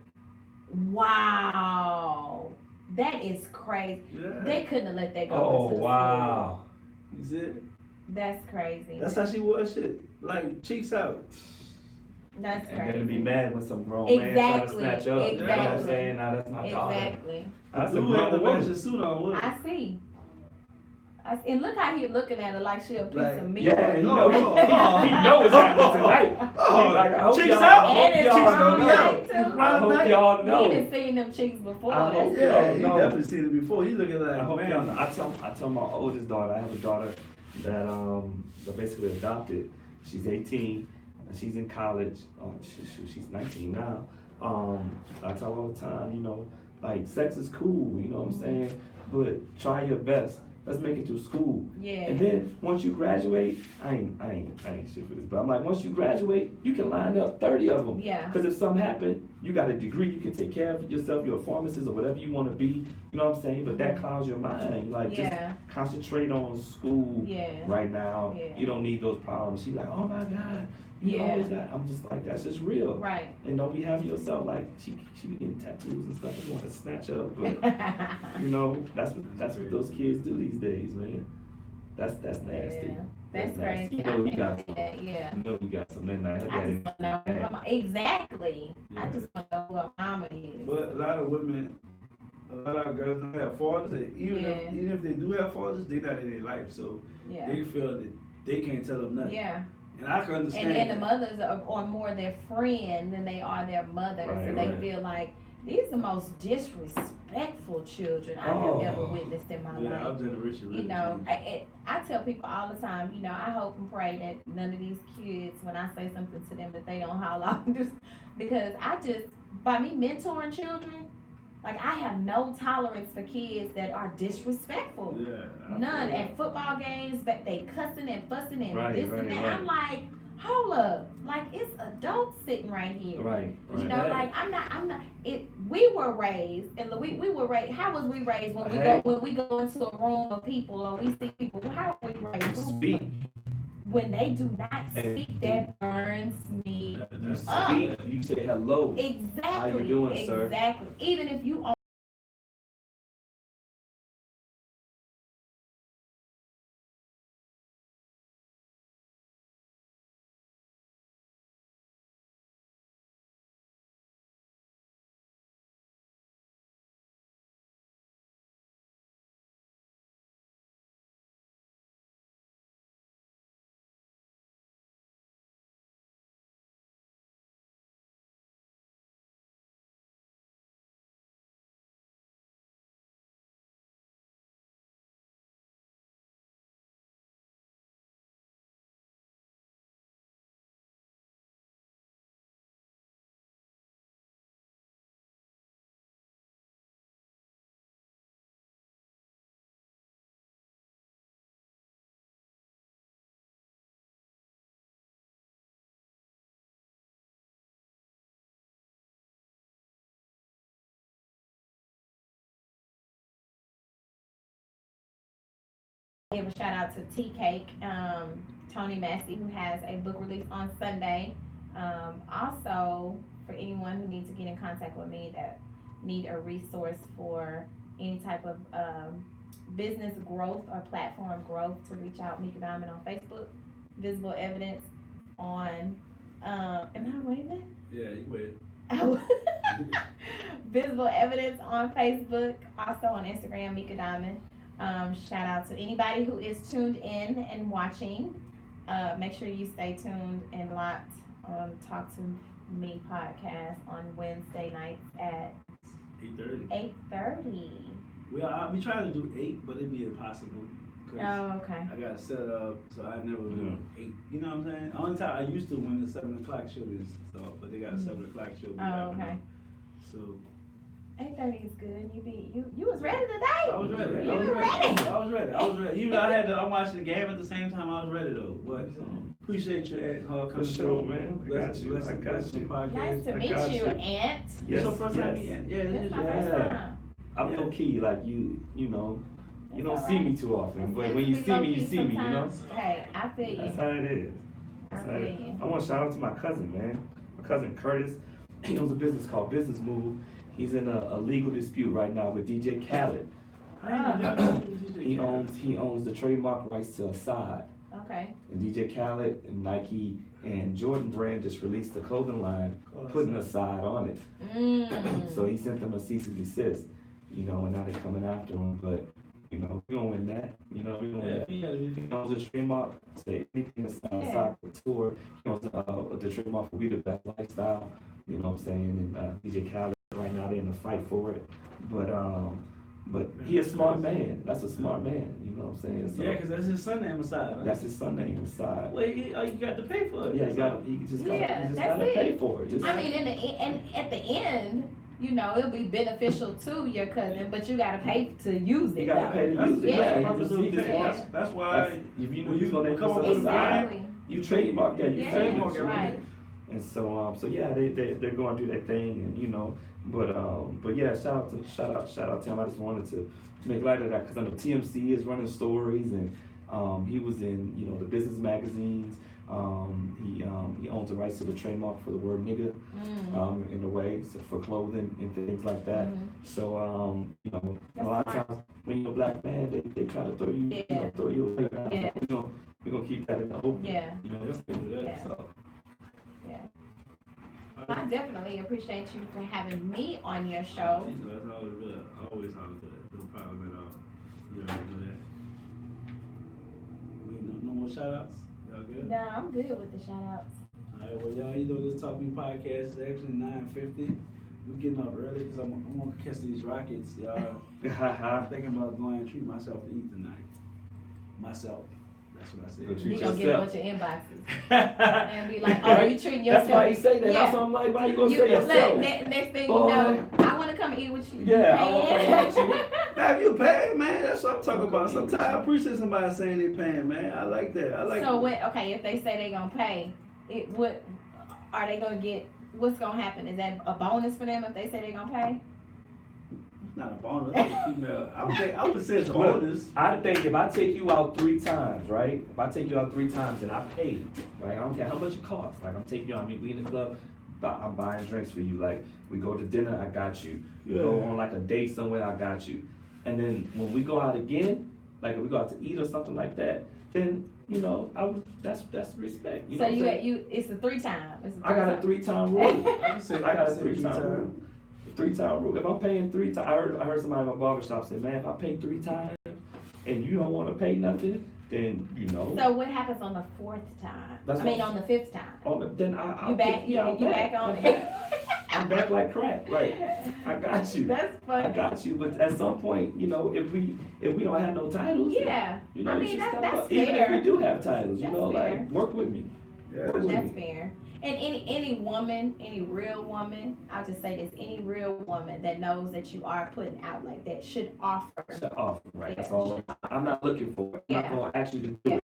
Wow. That is crazy. yeah. They couldn't have let that go. Oh, into the wow. You see it? school. That's crazy. That's how she wore shit. Like, cheeks out. That's And then to crazy. be mad when some grown man trying to Exactly, snatch up. You know what I'm exactly. saying? Now that's my daughter. Exactly. That's a Dude had the grown woman. matching suit on with her. I see. And look how he looking at her like she a piece Like, of meat. Yeah, he Oh, know, oh, oh. he know it's happening tonight. Oh, He like, I hope cheeks y'all- out. I hope And it's y'all prom know. night, too. I hope y'all He know. done seen them cheeks before. I hope That's Yeah, y'all he know. definitely seen it before. He looking like, I hope man. y'all know. I tell my oldest daughter, I have a daughter that basically adopted. She's 18, and she's in college. She's 19 now. I tell her all the time, you know, like sex is cool, you know what I'm saying? But try your best. Let's make it through school. Yeah. And then once you graduate, I ain't shit for this, but I'm like, once you graduate, you can line up 30 of them. Yeah. Because if something happened, you got a degree, you can take care of yourself, you're a pharmacist or whatever you want to be, you know what I'm saying? But that clouds your mind. Like, just Yeah. concentrate on school Yeah. right now. Yeah. You don't need those problems. She's like, oh my God, you Yeah. always got, I'm just like, that's just real. Right. And don't be having yourself like, she be getting tattoos and stuff, you want to snatch up, but, you know, that's what those kids do these days, man. That's nasty. Yeah. That's nasty. crazy. You know we got some. Yeah. You know we got some midnight. Her I daddy. just want to know who her mama, exactly. I Yeah. just want to know who her mama is. But a lot of women, a lot of girls don't have fathers, and even if they do have fathers, they're not in their life, so Yeah. they feel that they can't tell them nothing. Yeah. And I can understand. And the that. mothers are more their friend than they are their mother. So Right, they right. feel like these are the most disrespectful children I Oh. have ever witnessed in my Yeah, life. our generation really You know, changed. I tell people all the time, you know, I hope and pray that none of these kids, when I say something to them, that they don't howl out, just because by me mentoring children, like I have no tolerance for kids that are disrespectful. Yeah. I None. feel At football games, but they cussing and fussing and Right, this right, and that. right. I'm like, hold up, like it's adults sitting right here. Right. You Right. know, Right. like I'm not. We were raised, and we were raised. How was we raised when Hey. we go into a room of people or we see people? How are we raised? Speak. When they do not speak, that burns me. You up. speak. You say hello. Exactly. How you doing, sir? Exactly. Even if you are. Give a shout out to Tea Cake, Tony Massey, who has a book release on Sunday. Also, for anyone who needs to get in contact with me that need a resource for any type of business growth or platform growth, to reach out, Mika Diamond on Facebook, Visible Evidence on, am I waving? Yeah, you wait. Visible Evidence on Facebook, also on Instagram, Mika Diamond. Shout out to anybody who is tuned in and watching. Make sure you stay tuned and locked on Talk to Me podcast on Wednesday nights at 8:30. 8:30. Well, we trying to do 8, but it'd be impossible. 'Cause Oh, okay. I got set up, so I never do 8. You know what I'm saying? Only time I used to when the 7 o'clock show is stuff, but they got a 7 o'clock show. Oh, okay. So 8:30 is good. You was ready today. I was ready. You was ready. I was ready. Even though I'm watching the game at the same time, I was ready though. But appreciate you coming For sure, man. I got Bless you. I got you. podcast. Nice to I meet got you, you. Aunt. It's Yes, your first time yes. again. Yeah, This this is is my your first Yeah. time. I'm low key, like you know, you don't It's see all me right. too often, It's but good when to you be see me, you low-key see me, you know? sometimes. Hey, I feel you. That's how it is. I That's how feel it is. you. I want to shout out to my cousin, man. My cousin Curtis. He owns a business called Business Move. He's in a legal dispute right now with DJ Khaled. He owns the trademark rights to Assad. Okay. And DJ Khaled and Nike and Jordan Brand just released a clothing line putting Assad on it. So he sent them a cease and desist, you know, and now they're coming after him. But, you know, we gonna win that. You know, we gonna win that. He owns the trademark, say anything Assad Couture. He owns the trademark for We the Best Lifestyle. You know what I'm saying? And DJ Khaled right now they're in a fight for it. But But he a smart man, that's a smart man, you know what I'm saying? So Yeah, cause that's his son name aside, right? that's his son name inside. Well, you got to pay for it. Yeah, he just Yeah, that's gotta it. pay for it. Just- I mean, and at the end, you know, it'll be beneficial to your cousin, but you gotta pay to use it. You gotta though. pay to That's use the it, yeah, purpose you of just, the you pay. just, That's why, if you know when you're you gonna come come up up with with a a Exactly. you trademark that, you Yeah, trademark it. right. And so yeah, they're going through that thing, and you know, but yeah, shout out to him. I just wanted to make light of that because I know TMC is running stories, and he was in, you know, the business magazines. He owns the rights to the trademark for the word nigga, in a way, so for clothing and things like that. So you know, a lot of times when you're a black man, they try to throw you, you know, throw you away. Yeah. We're gonna keep that in the open. Yeah. You know, let's do that. Yeah. So. I definitely appreciate you for having me on your show. That's always good. Always good. No problem at all. You already know that. No more shout outs? Y'all good? No, I'm good with the shout outs. Alright, well, y'all, you know, this Talk Me podcast is actually 9:50. We're getting up early because I'm gonna catch these Rockets, y'all. I'm thinking about going and treat myself to eat tonight. Myself. That's what I Go said. treat You gonna get a bunch of inboxes and be like, oh, you treating That's yourself. why he say that. Yeah. That's why I'm like, why you gonna You, say yourself? look, next thing you Boy. know, I wanna come eat with you. Yeah, I wanna come eat with Have you paid, man? That's what I'm talking about. Sometimes I appreciate somebody saying they paying, man. I like that. I like So what, okay, if they say they gonna pay, what, are they gonna get, what's gonna happen? Is that a bonus for them if they say they gonna pay? It's not a bonus. It's a female. I would say it's a bonus. I think if I take you out 3 times, right? If I take you out 3 times and I pay, right? I don't care how much it costs. Like I'm taking you out, we in the club, I'm buying drinks for you. Like we go to dinner, I got you. We go on like a date somewhere, I got you. And then when we go out again, like if we go out to eat or something like that, then you know, that's respect. You know So what I'm saying? it's a 3 time. I got a 3-time rule. I can say I got a 3-time rule. 3-time rule. If I'm paying 3 times, I heard somebody in my barbershop say, man, if I pay 3 times and you don't want to pay nothing, then you know. So what happens on the 4th time? That's I mean, what- on the 5th time? Then I'll You back, you I'm back on I'm it? back. I'm back like crack. Like I got you. That's I funny. got you. But at some point, you know, if we don't have no titles, Yeah, you know, I you mean, should that's step up. fair. Even if we do have titles, you That's know, fair. like work with me. Yeah, Work with That's me. fair. And any woman, any real woman, I'll just say this, any real woman that knows that you are putting out like that should offer. Shut off, right? That's Yeah. all. I'm not looking for it. I'm Yeah. not gonna ask you to do it.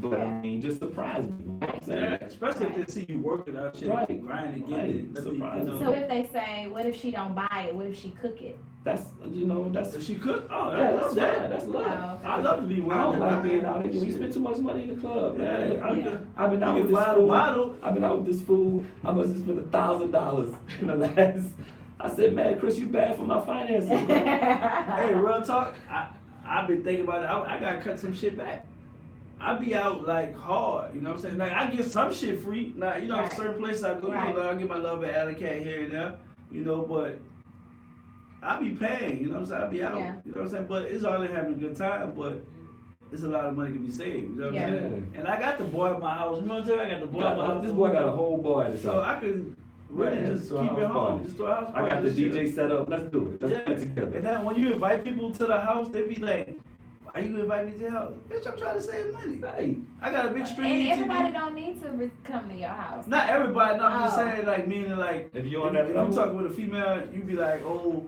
But I mean, just surprise me. You know what I'm saying? Yeah, especially if they see you working out shit, Right. grinding, getting Right. it. Let me, Surprise. So if they say, what if she don't buy it? What if she cook it? That's that's If she could, oh, yeah, I that's love that. that's love. Oh, okay. I love to be I wild. don't like being out here. We spend too much money in the club, man. Yeah. I've been out You with can this buy the fool. bottle. I've been out with this fool. I must have spent $1,000 in the last. I said, man, Chris, you bad for my finances. bro." Hey, real talk. I've been thinking about it. I gotta cut some shit back. I be out like hard, you know what I'm saying? Like I get some shit free. Now, you know, Right. certain places I go, Right. you know, I get my love at Alley Cat here and there, you know, but I be paying, you know what I'm saying? I be out, Yeah. you know what I'm saying? But it's all in having a good time, but it's a lot of money to be saved, you know what Yeah. I'm saying? And I got the boy at my house, you know what I'm saying? I got the boy at my house. This boy got a whole boy at his So house. I can really Yeah, just so keep house it home, party. just throw a house I got party the and shit. DJ set up. Let's do it. Let's Yeah. get together. And then when you invite people to the house, they be like, why you invite me to the house? Bitch, I'm trying to save money. Hey, I got a big And screen everybody TV. don't need to come to your house. Not everybody, no, I'm just Oh. saying, like, meaning, like, if if you on that I'm level, talking with a female, you be like, oh,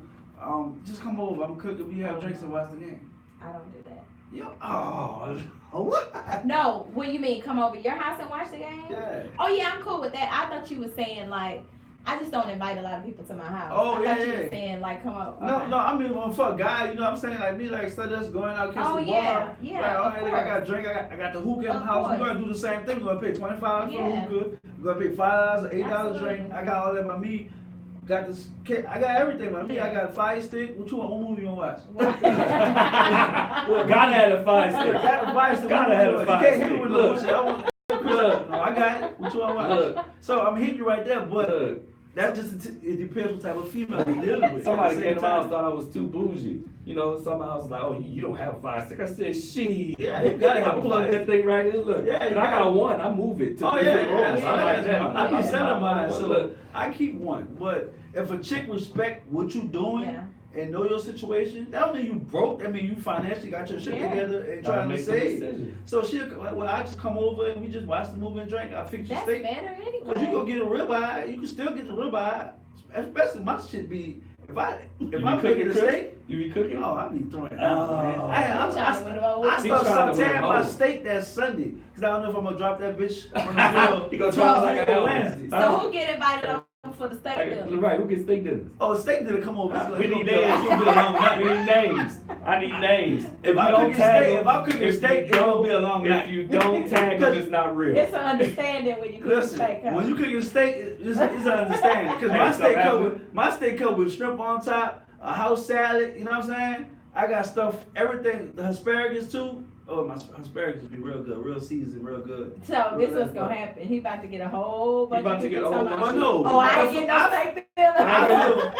just come over, I'm cooking, we have drinks and watch the game. I don't do that. Yo, oh, what? No, what you mean, come over your house and watch the game? Yeah. Oh yeah, I'm cool with that. I thought you were saying like, I just don't invite a lot of people to my house. Oh, I yeah, thought you yeah. were saying like, come over. No, Okay. no, I mean, well, for a guy, you know what I'm saying? Like, me, like, instead of us going out, kiss Oh, the yeah, bar. yeah, Like, all of right, look, I course. got a drink, I got the hookah in the Of house. We're course. gonna do the same thing. We're gonna pay $25 for Yeah. the hookah. We're gonna pay $5 or $8 drink. Absolutely. I got all that by me. Got this, I got everything by me. I got a Fire Stick. What movie you wanna watch? well, gotta have a fire stick. Got the Fire Stick. Gotta have a You Fire can't hit me Stick. with Look. no bullshit. I want- Look. No, I got it. What you wanna watch? Look. So I'm hitting you right there, but Look, that just, it depends what type of female you're dealing with. somebody At the came same to my house, time. thought I was too bougie. You know, some house was like, oh, you don't have a fire stick. I said, shit. Yeah, you gotta have a plug fire that thing right in. Look, Yeah, and you I got gotta- a one. I move it to Oh the yeah, big rolls. yeah, I like that. I be like selling mine, that. so Look, I keep one. But if a chick respect what you doing Yeah. and know your situation, that don't mean you broke. That mean you financially got your shit Yeah. together and Gotta trying to make the save. decision. So well, I just come over and we just watch the movie and drink. I fix your That's steak. better Cause you go anyway. get a ribeye, you can still get the ribeye. Especially my shit be if I'm You cooking cooking, a Chris? steak. You be cooking? Oh, I be throwing it out, man. Oh. I He start trying to win sauteing a my vote. steak that Sunday, cause I don't know if I'm gonna drop that bitch on the grill. He gonna drop So, like a Wednesday. So who get invited over for the steak dinner? Right, who gets steak dinner? Oh, steak didn't come over. It's We gonna need be a- names. it's gonna be a long night. We need names. I need names. If I cook if I'm cooking steak, it's gonna be a long night. If you don't tag them, it's not real. It's an understanding when you cook Listen, steak. huh? when you cooking steak, it's an understanding. Cause my steak come with shrimp on top, a house salad. You know what I'm saying? I got stuff, everything. The asparagus too. Oh, my asparagus be real good, real seasoned, real good. So this what's gonna happen. He about to get a whole bunch about of to get people a whole talking bunch about, of- oh, I ain't get no steak dinner.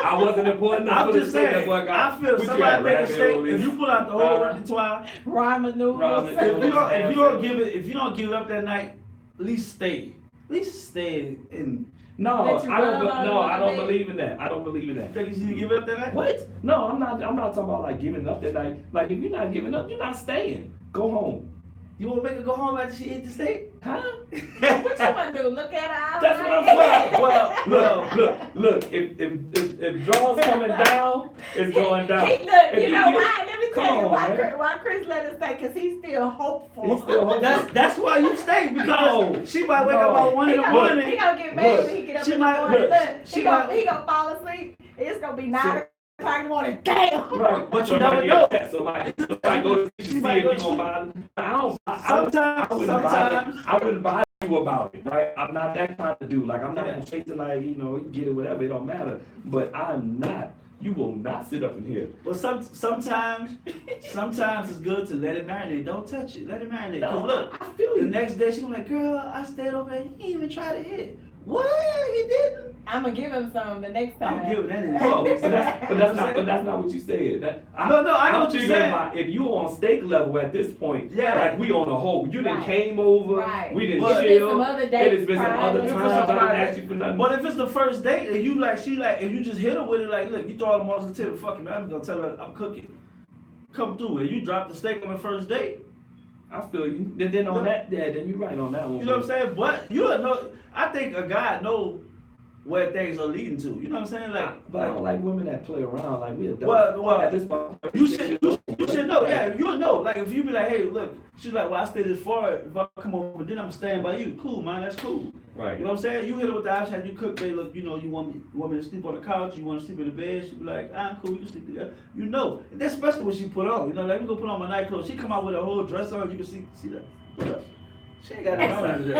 I wasn't important enough I'm for the just steak. That's saying, why I got. I feel we somebody got make a ravioli. steak. If you pull out the whole Uh, repertoire, Ramen noodles. Ramen if you noodles. if you don't give it up that night, at least stay. At least stay in. No, Let you I don't. run No, on I the don't bed. believe in that. I don't believe in that. Think you should give it up that night? What? No, I'm not. I'm not talking about like giving up that night. Like if you're not giving up, you're not staying. Go home. You want to make her go home after she ate the steak? Huh? What you wanna do? Look at her. That's what I'm saying. Look. If draws coming down, it's going down. Look, If you know get- why? Let me Come tell you on, man. why Chris let us stay, cause he's still hopeful. He's still hopeful. That's why you stay because No. she might wake up No. about 1 in He the gonna, morning. he gonna get mad Look, when he get up she in the might- morning. look, Look, she he might- gonna fall asleep. It's gonna be 9 o'clock in the morning. Damn. Right, But you never know. So like, if I go to see if you gonna buy. I don't. Sometimes, I wouldn't buy you about it, right? I'm not that kind of dude. Like I'm not chasing like you get it, whatever. It don't matter. But I'm not. You will not sit up in here. Well, sometimes it's good to let it marinate. Don't touch it. Let it marinate. Cause look, I feel the you. next day she was like, "Girl, I stayed over there. He didn't even try to hit." What? He didn't. I'm gonna give him some the next time. I'm giving that. Oh, but that's not what you said. No, I know I'm what you're thinking saying. about if you on steak level at this point, Yeah. like we on a whole. You done Right. came over, Right. we didn't But- It's been chill. some other It dates has been some prior. other It's times been I some didn't other- ask you for nothing. But if it's the first date and you like, and you just hit her with it, like, look, you throw all the marks on the table, fuck it, man, I'm gonna tell her I'm cooking. Come through, and you drop the steak on the first date. I feel you. Then on that, then you're right on that one. You know what I'm saying? But you don't know. I think a guy know where things are leading to. You know what I'm saying? But I don't like women that play around. Like we adults. Well, at this point, you should know. Yeah, you'll know. Like if you be like, hey, look, she's like, well, I stayed this far. If I come over, then I'm staying by you. Cool, man, that's cool. Right. You know what I'm saying? You hit her with the option, you cook, they look, you want me to sleep on the couch, you want to sleep in the bed, she be like, cool, you can sleep together. You know. And that's especially what she put on. You know, like, we go put on my night clothes. She come out with a whole dress on, you can see that. Look, she ain't got no on under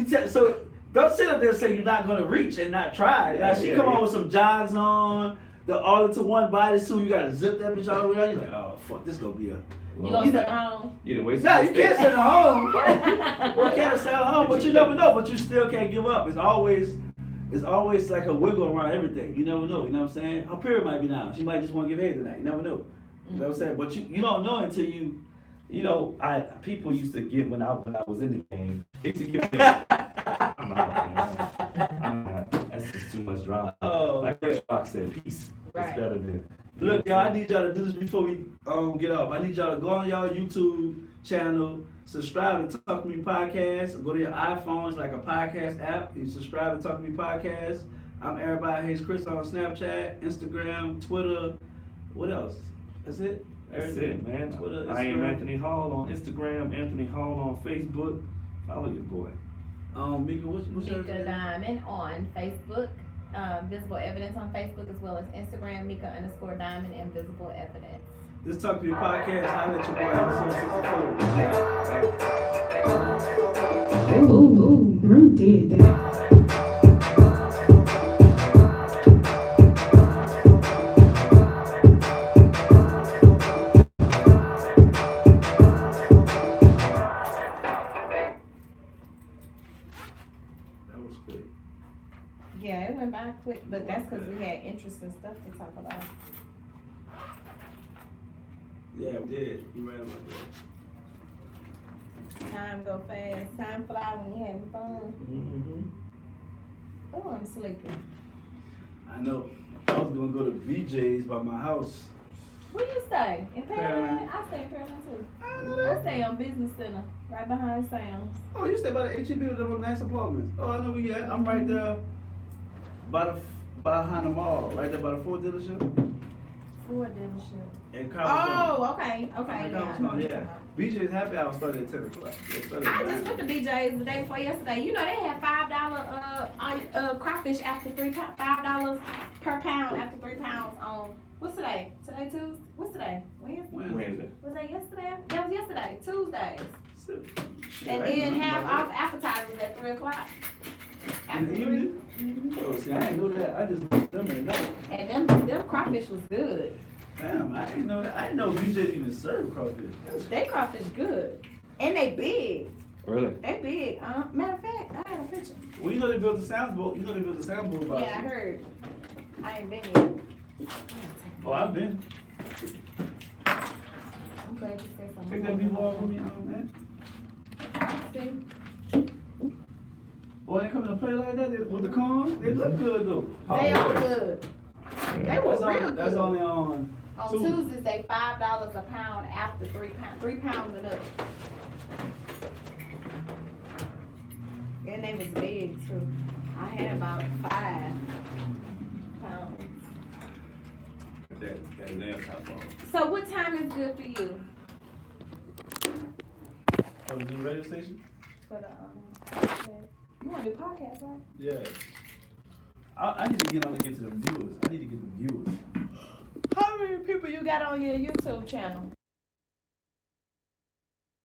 there. So don't sit up there and say you're not gonna reach and not try. Like, she come on with some jogs on, the all-into-one bodysuit, you gotta zip that bitch all the way out. You're like, oh, fuck, this gonna be a... You gonna sit home? You done wasted No, your you can't steak. sit at home. You can't sit at home, but you never know. But you still can't give up. It's always like a wiggle around everything. You never know. You know what I'm saying? Her period might be down. She might just want to give head tonight. You never know. You know what I'm saying? But you don't know until you. You know, people used to get when I was in the game. They used to give me. I'm not. That's just too much drama. Oh. Like Chris Rock said, peace. Right. It's better than. Look, y'all, I need y'all to do this before we get off. I need y'all to go on y'all YouTube channel, subscribe to Talk to Me Podcast, go to your iPhones like a podcast app, and subscribe to Talk to Me Podcast. I'm Everybody Hates Chris on Snapchat, Instagram, Twitter. What else? That's it? That's it, man. Twitter, I am Instagram. Anthony Hall on Instagram, Anthony Hall on Facebook. Follow your boy. Mika, what's your Mika Diamond on Facebook, Visible Evidence on Facebook, as well as Instagram, Mika_Diamond and Visible Evidence. This Talk to Me Podcast, I let your boy episode 64. Ooh, Ruth did that. That was quick. Yeah, it went by quick, but that's because we had interesting stuff to talk about. Yeah, we did. You right about that. Time go fast. Time fly when you're having fun. Mm-hmm. Oh, I'm sleepy. I know. I was gonna go to BJ's by my house. Where you stay? In Pearland. Pearland? I stay in Pearland too. I know I that. stay on Business Center, right behind Sam's. Oh, you stay by the HEB with them nice apartments. Oh, I know where you at. I'm right there behind the mall, right there by the Ford dealership. Ford dealership. In Cobblestone. Oh, okay, okay. In Yeah, I know Cobblestone, what you're yeah. talking about. BJ's happy hour started at 10 o'clock. It started at I just 9. went to BJ's the day before yesterday. You know, they had $5 crawfish after $5 per pound after 3 pounds on, what's today? Today Tuesday? What's today? Wednesday? Wednesday. Was that yesterday? That was yesterday, Tuesdays. Shit, And I ain't then know half about off appetizers at 3 o'clock. that. In the evening? Oh, see, I didn't know that. I just looked them and know. And them crawfish was good. Damn, I didn't know that. I didn't know BJ even served crawfish. They crawfish good. And they big. Really? They big. Matter of fact, I had a picture. Well, you know they built the sound boat. You know they built the sound boat. Yeah, I heard. I ain't been yet. Oh, I've been. I'm glad you said something. Take that beef off for me, man. See? Boy, they come to play like that with the corn. They look good though. They are good. They were That's real on. That's good. only on. On Tuesday. Tuesdays, they $5 a pound after 3 pounds, 3 pounds and up. And they was big too. I had about 5 pounds. That lamb top off. So what time is good for you? Oh, the radio station? For the, podcast? You want to do podcast, right? Yeah. I need to get on to get to the viewers. I need to get the viewers. How many people you got on your YouTube channel?